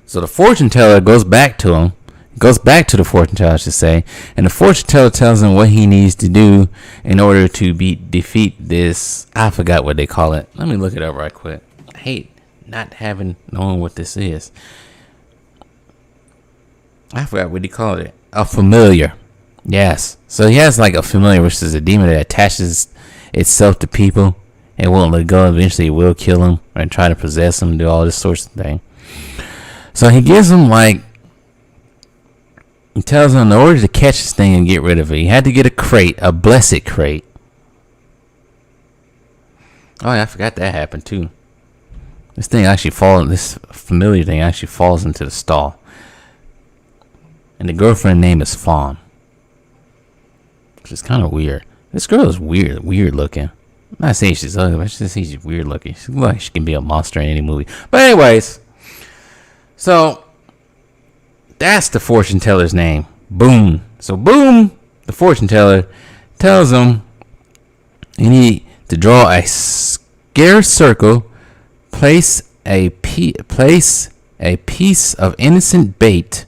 A: So the fortune teller goes back to him. Goes back to the fortune teller, I should say. And the fortune teller tells him what he needs to do in order to defeat this. I forgot what they call it. Let me look it up right quick. I hate not knowing what this is. I forgot what he called it. A familiar. Yes. So he has like a familiar, which is a demon that attaches itself to people and won't let go. Eventually it will kill him and try to possess him and do all this sorts of thing. So he gives him he tells him in order to catch this thing and get rid of it, he had to get a crate, a blessed crate. Oh yeah, I forgot that happened too. This familiar thing actually falls into the stall. And the girlfriend's name is Fawn. Which is kind of weird. This girl is weird looking. I'm not saying she's ugly, but she's weird looking. She looks like she can be a monster in any movie. But anyways, so that's the fortune teller's name. Boom. So Boom, the fortune teller, tells him you need to draw a square circle, place a piece of innocent bait.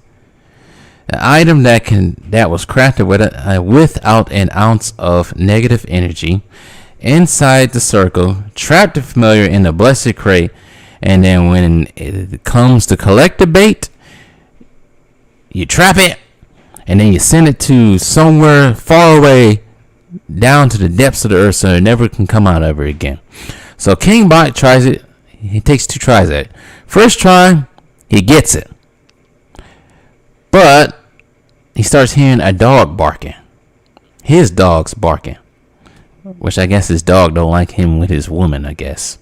A: An item that was crafted without an ounce of negative energy inside the circle. Trap the familiar in the blessed crate, and then when it comes to collect the bait, you trap it, and then you send it to somewhere far away, down to the depths of the earth, so it never can come out ever again. So King Bot tries it. He takes 2 tries at it. First try, he gets it, but he starts hearing a dog barking. His dog's barking. Which I guess his dog don't like him with his woman, I guess.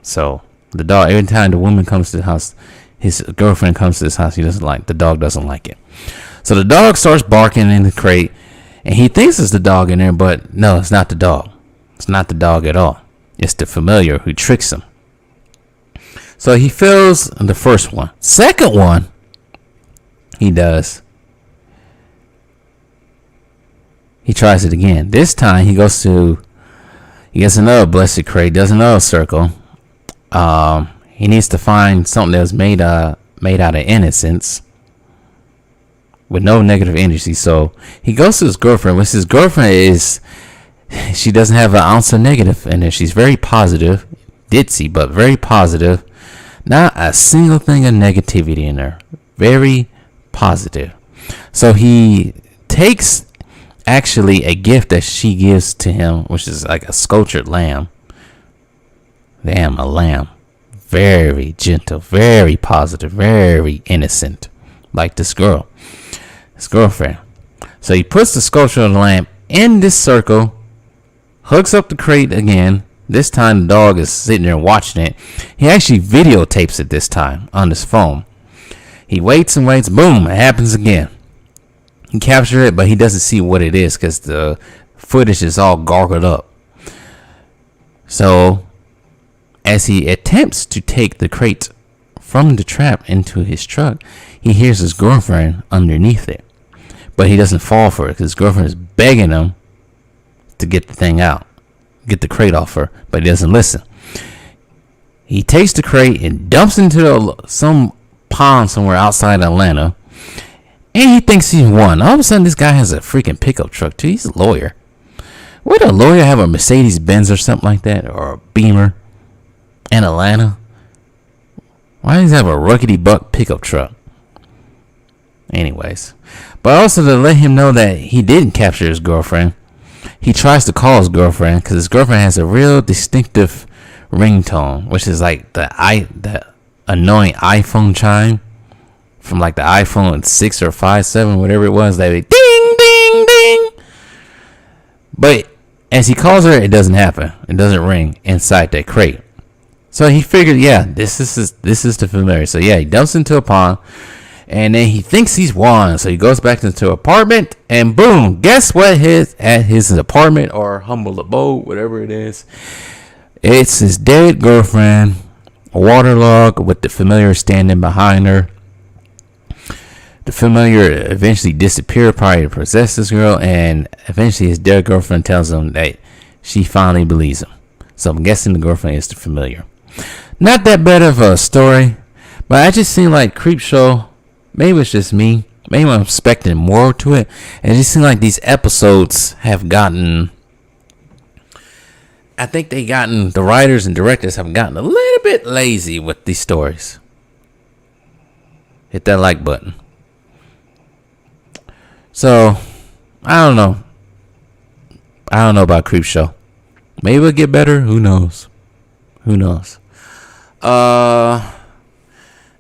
A: So the dog, every time the woman comes to the house, his girlfriend comes to his house, the dog doesn't like it. So the dog starts barking in the crate. And he thinks it's the dog in there, but no, it's not the dog. It's not the dog at all. It's the familiar who tricks him. So he fills the first one. Second one, he does. He tries it again. This time he gets another blessed crate, does another circle. He needs to find something that was made out of innocence with no negative energy. So he goes to his girlfriend, which his girlfriend she doesn't have an ounce of negative in her. She's very positive, ditzy, but very positive. Not a single thing of negativity in her. Very positive. So he takes actually a gift that she gives to him, which is like a sculptured lamb. A lamb. Very gentle, very positive, very innocent. Like this girl. His girlfriend. So he puts the sculptural lamp in this circle, hooks up the crate again. This time the dog is sitting there watching it. He actually videotapes it this time on his phone. He waits and waits. Boom, it happens again. He captures it, but he doesn't see what it is because the footage is all gargled up. So as he attempts to take the crate from the trap into his truck, he hears his girlfriend underneath it. But he doesn't fall for it because his girlfriend is begging him to get the thing out, get the crate off her, but he doesn't listen. He takes the crate and dumps into some pond somewhere outside Atlanta, and he thinks he's won. All of a sudden, this guy has a freaking pickup truck too. He's a lawyer. Would a lawyer have a Mercedes Benz or something like that, or a Beamer in Atlanta? Why does he have a ruckety buck pickup truck? Anyways, but also to let him know that he didn't capture his girlfriend, he tries to call his girlfriend because his girlfriend has a real distinctive ringtone, which is like the annoying iPhone chime from like the iPhone 6 or 5, 7, whatever it was. They ding, ding, ding. But as he calls her, it doesn't happen. It doesn't ring inside that crate. So he figured, yeah, this is the familiar. So yeah, he dumps into a pond. And then he thinks he's won, so he goes back into apartment, and boom! Guess what? At his apartment or humble abode, whatever it is, it's his dead girlfriend, waterlogged with the familiar standing behind her. The familiar eventually disappeared, probably to possess this girl, and eventually his dead girlfriend tells him that she finally believes him. So I'm guessing the girlfriend is the familiar. Not that bad of a story, but I just seem like Creepshow. Maybe it's just me. Maybe I'm expecting more to it. And it just seems like these episodes have gotten... I think the writers and directors have gotten a little bit lazy with these stories. Hit that like button. So, I don't know. I don't know about Creepshow. Maybe it'll get better. Who knows?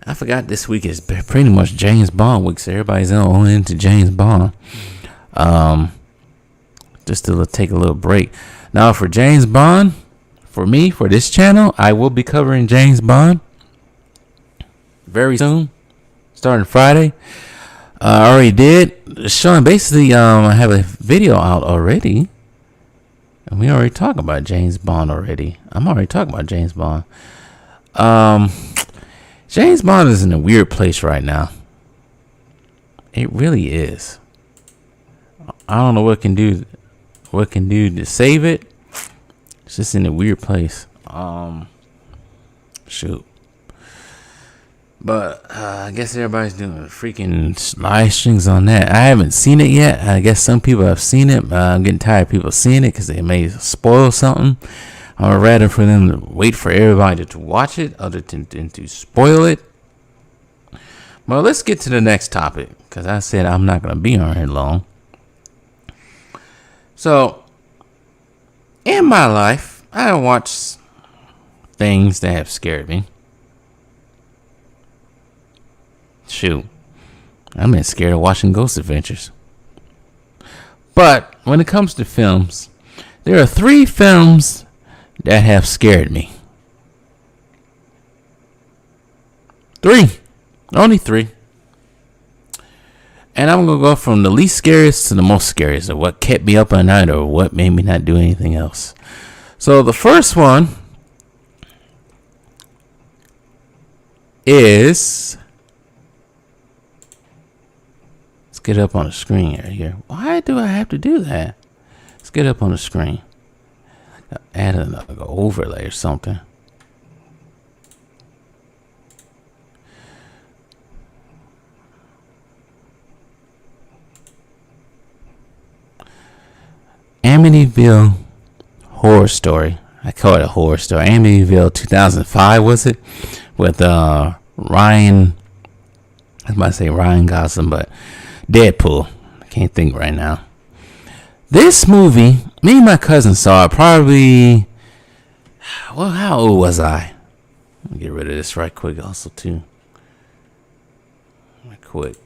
A: I forgot this week is pretty much James Bond week, so everybody's on into James Bond. Just to take a little break. Now for James Bond, for me, for this channel, I will be covering James Bond very soon, starting Friday. I already did. Showing basically, I have a video out already. And we already talked about James Bond already. I'm already talking about James Bond. James Bond is in a weird place right now. It really is. I don't know what can do to save it. It's just in a weird place. Shoot. But I guess everybody's doing freaking live streams on that. I haven't seen it yet. I guess some people have seen it. I'm getting tired of people seeing it because they may spoil something. I would rather for them to wait for everybody to watch it other than to spoil it. Well, let's get to the next topic because I said I'm not going to be on here long. So, in my life, I watch things that have scared me. Shoot, I'm been scared of watching Ghost Adventures. But when it comes to films, there are 3 films that have scared me. 3. Only 3. And I'm going to go from the least scariest to the most scariest, of what kept me up at night or what made me not do anything else. So the first one is... Let's get up on the screen right here. Why do I have to do that? Let's get up on the screen. Add an overlay or something. Amityville horror story. I call it a horror story. Amityville 2005 was it? With Ryan. I was about to say Ryan Gosling, but Deadpool. I can't think right now. This movie, me and my cousin saw it probably. Well, how old was I? Let me get rid of this right quick, also too. Right quick.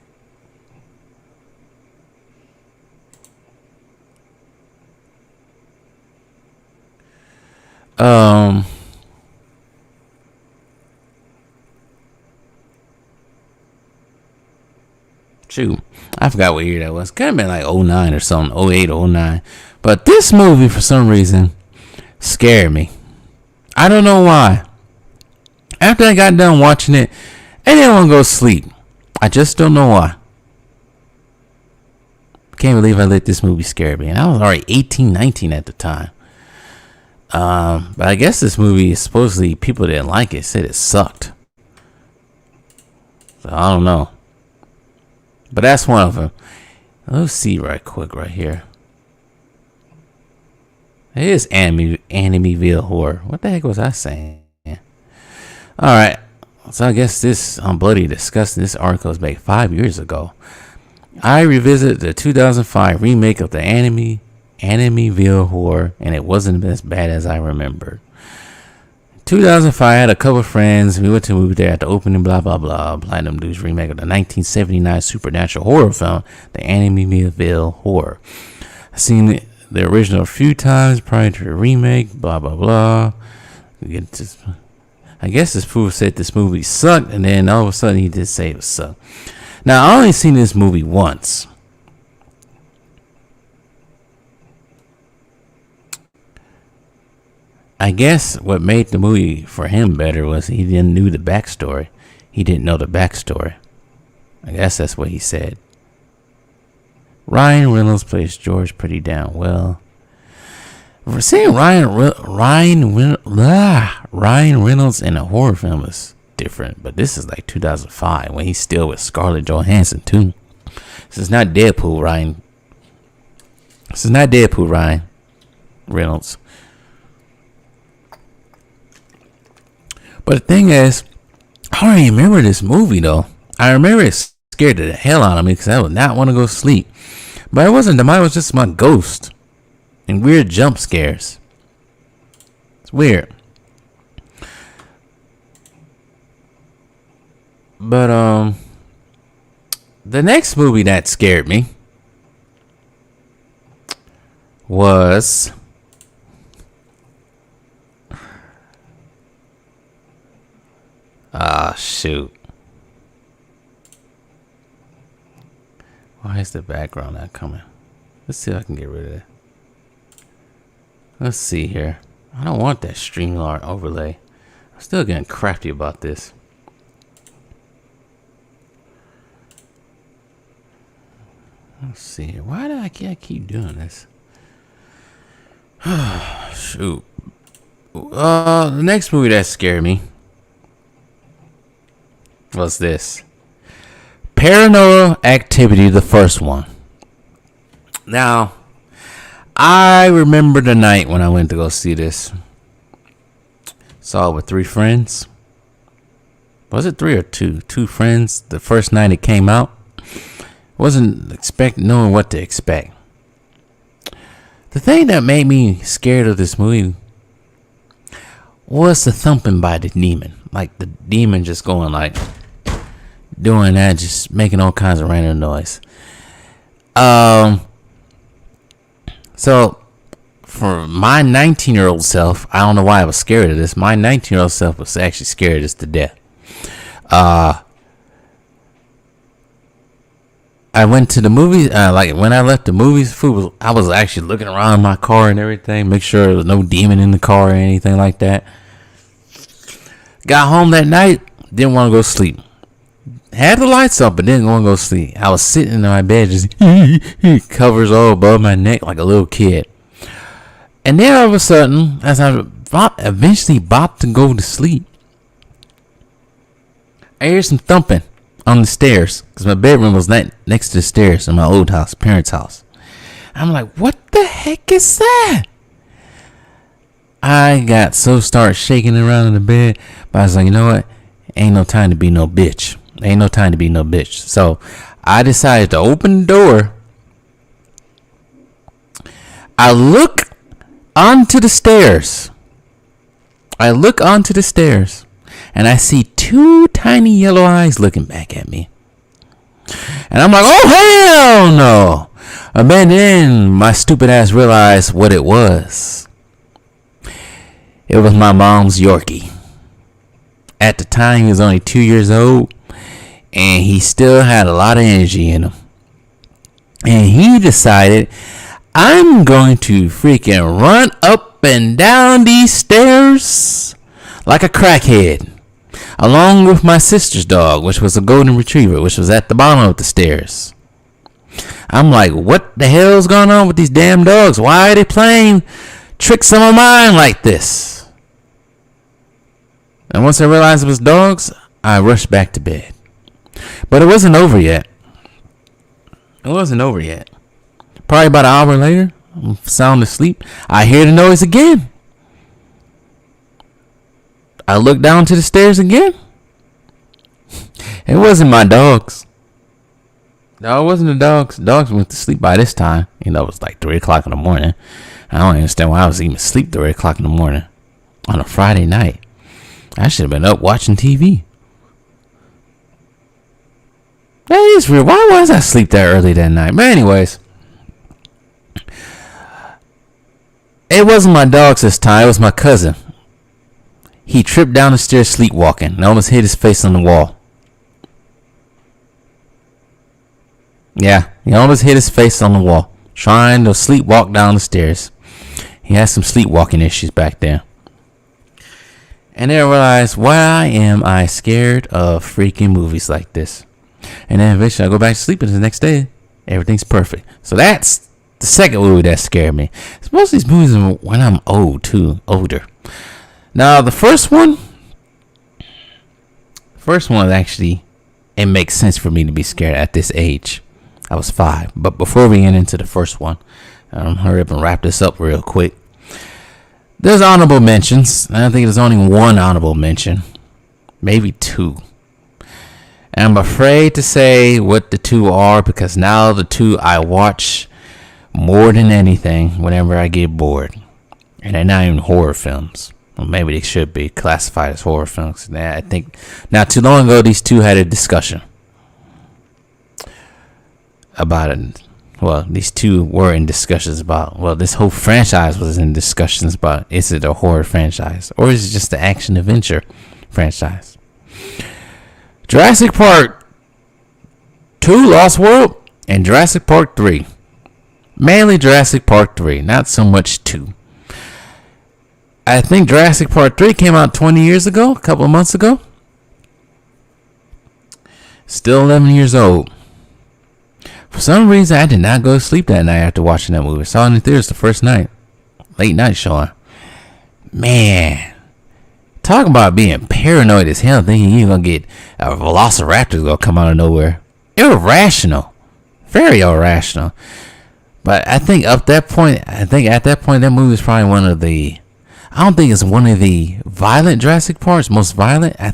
A: Shoot, I forgot what year that was. Could have been like 09 or something, 08, 09. But this movie, for some reason, scared me. I don't know why. After I got done watching it, I didn't want to go to sleep. I just don't know why. Can't believe I let this movie scare me. And I was already 18, 19 at the time. But I guess this movie, supposedly people didn't like it, said it sucked. So I don't know. But that's one of them. Let's see right quick right here. It is Amityville horror. What the heck was I saying? Alright. So I guess this Bloody Disgusting, this article was made 5 years ago. I revisited the 2005 remake of the Amityville horror, and it wasn't as bad as I remembered. 2005, I had a couple of friends. We went to a movie there at the opening, blah, blah, blah. Platinum Dudes remake of the 1979 supernatural horror film, the Amityville horror. I've seen the original a few times prior to the remake, blah, blah, blah. I guess this fool said this movie sucked, and then all of a sudden he did say it sucked. Now, I only seen this movie once. I guess what made the movie for him better was he didn't know the backstory. He didn't know the backstory. I guess that's what he said. Ryan Reynolds plays George pretty damn well. Seeing Ryan Reynolds in a horror film is different, but this is like 2005 when he's still with Scarlett Johansson too. This is not Deadpool Ryan. This is not Deadpool Ryan Reynolds. But the thing is, I don't even remember this movie though. I remember it scared the hell out of me because I would not want to go to sleep. But it wasn't. Mine was just my ghost and weird jump scares. It's weird. But the next movie that scared me was shoot. Why is the background not coming? Let's see if I can get rid of it. Let's see here. I don't want that Streamlard overlay. I'm still getting crafty about this. Let's see here. Why do I keep doing this? Shoot. The next movie that scared me was this. Paranormal Activity, the first one. Now, I remember the night when I went to go see this. Saw it with 3 friends. Was it 3 or 2? 2 friends. The first night it came out. Wasn't knowing what to expect. The thing that made me scared of this movie was the thumping by the demon. Like the demon just going like doing that, just making all kinds of random noise. So for my 19-year-old self, I don't know why I was scared of this. My 19-year-old self was actually scared of this to death. I I went to the movies. Like when I left the movies, I was actually looking around my car and everything, make sure there was no demon in the car or anything like that. Got home that night, didn't want to go sleep. Had the lights up, but didn't want to go sleep. I was sitting in my bed, just covers all above my neck like a little kid. And then all of a sudden, as I eventually bopped to go to sleep, I hear some thumping on the stairs, because my bedroom was next to the stairs in my old house, parents' house. I'm like, what the heck is that? I got started shaking around in the bed, but I was like, you know what? Ain't no time to be no bitch. Ain't no time to be no bitch. So I decided to open the door. I look onto the stairs. And I see two tiny yellow eyes looking back at me. And I'm like, oh, hell no. And then my stupid ass realized what it was. It was my mom's Yorkie. At the time, he was only 2 years old. And he still had a lot of energy in him. And he decided, I'm going to freaking run up and down these stairs like a crackhead. Along with my sister's dog, which was a golden retriever, which was at the bottom of the stairs. I'm like, what the hell's going on with these damn dogs? Why are they playing tricks on my mind like this? And once I realized it was dogs, I rushed back to bed. But it wasn't over yet. Probably about an hour later, I'm sound asleep, I hear the noise again. I look down to the stairs again. It wasn't my dogs. No, it wasn't the dogs. Dogs went to sleep by this time. It was like 3 o'clock in the morning. I don't understand why I was even asleep 3 o'clock in the morning on a Friday night. I should have been up watching TV. That is weird. Why was I asleep that early that night? But anyways, it wasn't my dogs this time. It was my cousin. He tripped down the stairs sleepwalking and almost hit his face on the wall. Yeah, he almost hit his face on the wall trying to sleepwalk down the stairs. He had some sleepwalking issues back there. And then I realized, why am I scared of freaking movies like this? And then eventually I go back to sleep and the next day, everything's perfect. So that's the second movie that scared me. It's most of these movies are when I'm older. Now, the first one actually, it makes sense for me to be scared at this age. I was 5. But before we get into the first one, hurry up and wrap this up real quick. There's honorable mentions. I think there's only one honorable mention. Maybe 2. And I'm afraid to say what the 2 are because now the 2 I watch more than anything whenever I get bored. And they're not even horror films. Well, maybe they should be classified as horror films. I think not too long ago, these 2 had a discussion about it. Well, these 2 were in discussions about, this whole franchise was in discussions about, is it a horror franchise or is it just the action adventure franchise? Jurassic Park 2, Lost World, and Jurassic Park 3. Mainly Jurassic Park 3, not so much 2. I think Jurassic Park 3 came out 20 years ago, a couple of months ago. Still 11 years old. For some reason, I did not go to sleep that night after watching that movie. I saw it in the theaters the first night. Late night showing. Man. Talking about being paranoid as hell, thinking you're going to get a velociraptor going to come out of nowhere. Irrational. Very irrational. But I think at that point, that movie was probably one of the, I don't think it's one of the violent Jurassic Parks, most violent. I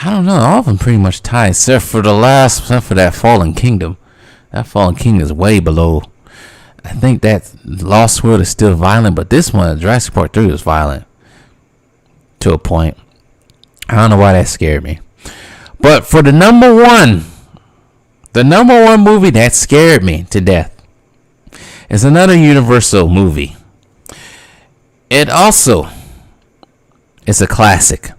A: don't know, all of them pretty much tied, except for that Fallen Kingdom. That Fallen Kingdom is way below. I think that Lost World is still violent, but this one, Jurassic Park 3, was violent. To a point. I don't know why that scared me. But for the number one movie that scared me to death is another Universal movie. It also is a classic.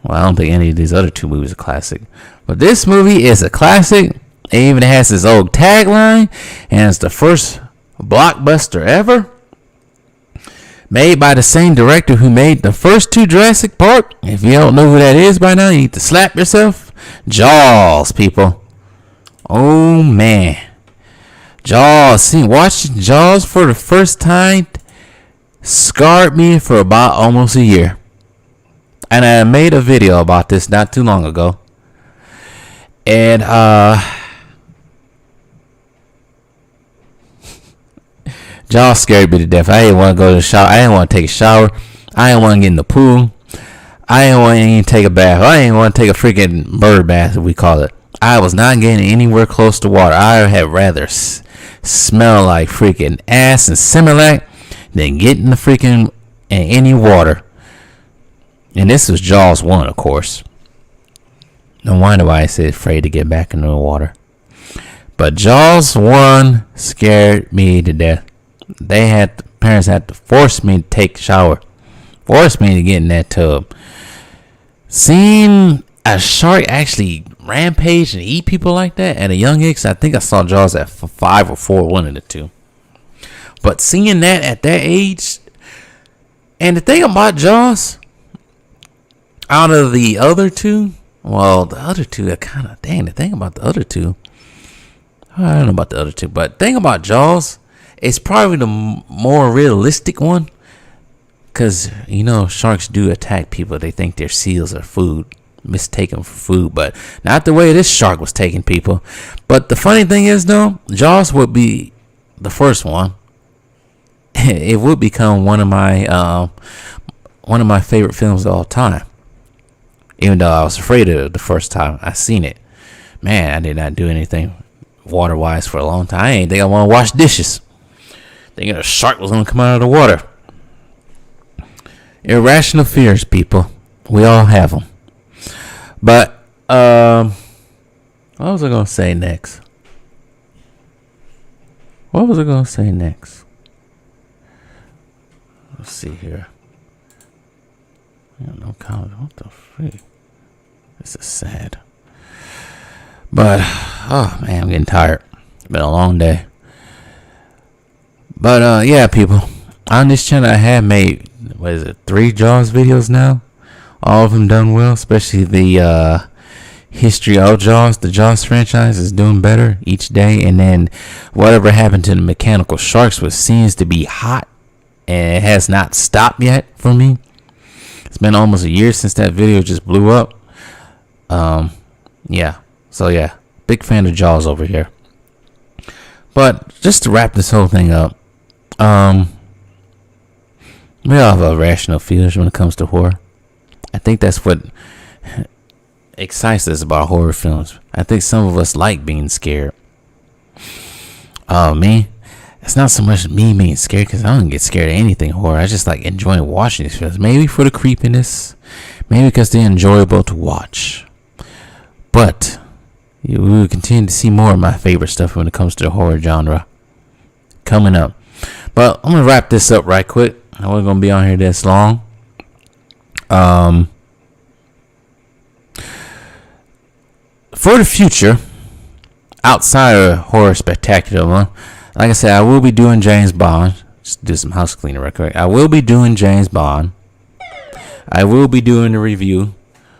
A: Well, I don't think any of these other two movies are classic. But this movie is a classic. It even has its old tagline. And it's the first blockbuster ever. Made by the same director who made the first two Jurassic Park. If you don't know who that is by now, you need to slap yourself. Jaws, people. Oh, man. Jaws. See, watching Jaws for the first time scarred me for about almost a year. And I made a video about this not too long ago. And, Jaws scared me to death. I didn't want to go to the shower. I didn't want to take a shower. I didn't want to get in the pool. I didn't want to even take a bath. I didn't want to take a freaking bird bath, as we call it. I was not getting anywhere close to water. I had rather smell like freaking ass and Similac than get in the freaking in any water. And this was Jaws 1, of course. No wonder why I said afraid to get back into the water. But Jaws 1 scared me to death. Parents had to force me to take a shower. Force me to get in that tub. Seeing a shark actually rampage and eat people like that at a young age, I think I saw Jaws at 5 or 4, one of the two. But seeing that at that age, and the thing about Jaws, out of the other two, well, the other two are kind of, dang, the thing about the other two, I don't know about the other two, but the thing about Jaws, it's probably the more realistic one. Because, you know, sharks do attack people. They think their seals are food. Mistake them for food. But not the way this shark was taking people. But the funny thing is, though, Jaws would be the first one. It would become one of my favorite films of all time. Even though I was afraid of it the first time I seen it. Man, I did not do anything water-wise for a long time. I didn't think I want to wash dishes. Thinking a shark was going to come out of the water. Irrational fears, people. We all have them. But, what was I going to say next? Let's see here. No comment. What the freak? This is sad. But, oh man, I'm getting tired. It's been a long day. But, yeah, people. On this channel, I have made, 3 Jaws videos now. All of them done well, especially the history of Jaws. The Jaws franchise is doing better each day. And then whatever happened to the mechanical sharks, which seems to be hot and it has not stopped yet for me. It's been almost a year since that video just blew up. Yeah. So yeah, big fan of Jaws over here. But just to wrap this whole thing up, we all have irrational fears when it comes to horror. I think that's what excites us about horror films. I think some of us like being scared. Me, it's not so much me being scared, because I don't get scared of anything horror. I just like enjoying watching these films. Maybe for the creepiness, maybe because they're enjoyable to watch. But we will continue to see more of my favorite stuff when it comes to the horror genre coming up. But I'm gonna wrap this up right quick. I wasn't gonna be on here this long. For the future, outside of Horror Spectacular one, like I said, I will be doing James Bond. Just do some house cleaning real quick. I will be doing James Bond. I will be doing the review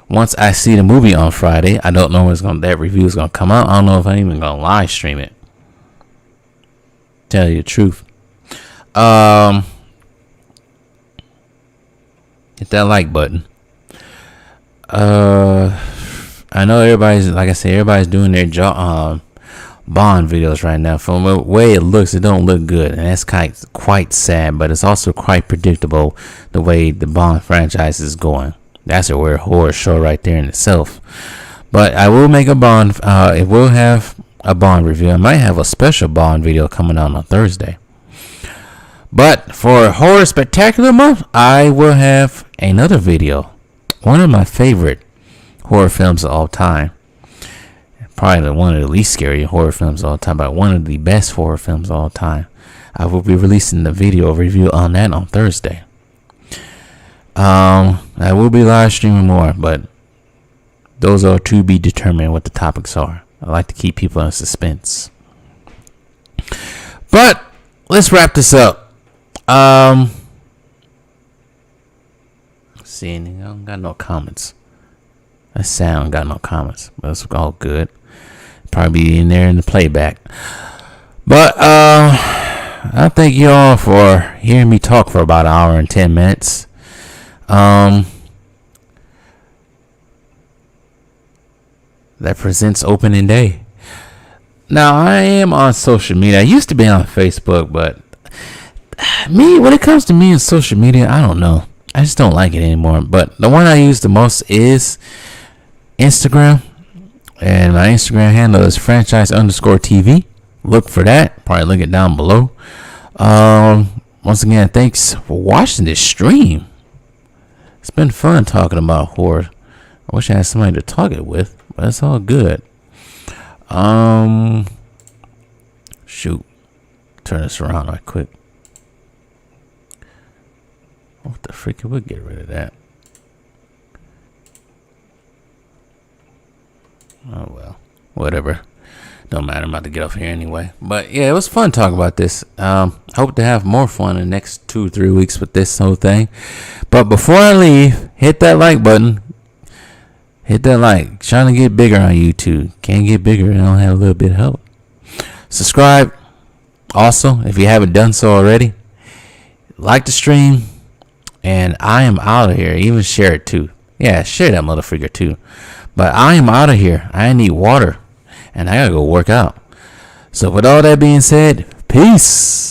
A: once I see the movie on Friday. I don't know when that review is gonna come out. I don't know if I'm even gonna live stream it. Tell you the truth. Hit that like button. I know everybody's, like I said, everybody's doing their Bond videos right now. From the way it looks, it don't look good, and that's quite sad. But it's also quite predictable the way the Bond franchise is going. That's a weird horror show right there in itself. But I will make a Bond. It will have a Bond review. I might have a special Bond video coming out on Thursday. But for Horror Spectacular Month, I will have another video. One of my favorite horror films of all time. Probably one of the least scary horror films of all time, but one of the best horror films of all time. I will be releasing the video review on that on Thursday. I will be live streaming more, but those are to be determined what the topics are. I like to keep people in suspense. But let's wrap this up. Seeing I don't got no comments. That sound got no comments. But it's all good. Probably be in there in the playback. But I thank you all for hearing me talk for about an hour and 10 minutes. That presents opening day. Now, I am on social media. I used to be on Facebook, but when it comes to me and social media, I don't know. I just don't like it anymore. But the one I use the most is Instagram. And my Instagram handle is franchise_TV. Look for that. Probably link it down below. Once again, thanks for watching this stream. It's been fun talking about horror. I wish I had somebody to talk it with, but it's all good. Shoot. Turn this around right quick. What the freak? We'll get rid of that. Oh well. Whatever. Don't matter. I'm about to get off here anyway. But yeah, it was fun talking about this. Hope to have more fun in the next 2 or 3 weeks with this whole thing. But before I leave, hit that like button. Hit that like. Trying to get bigger on YouTube. Can't get bigger. I don't have a little bit of help. Subscribe. Also, if you haven't done so already, like the stream. And I am out of here. Even share it too. Yeah, share that motherfucker too. But I am out of here. I need water. And I gotta go work out. So with all that being said, peace.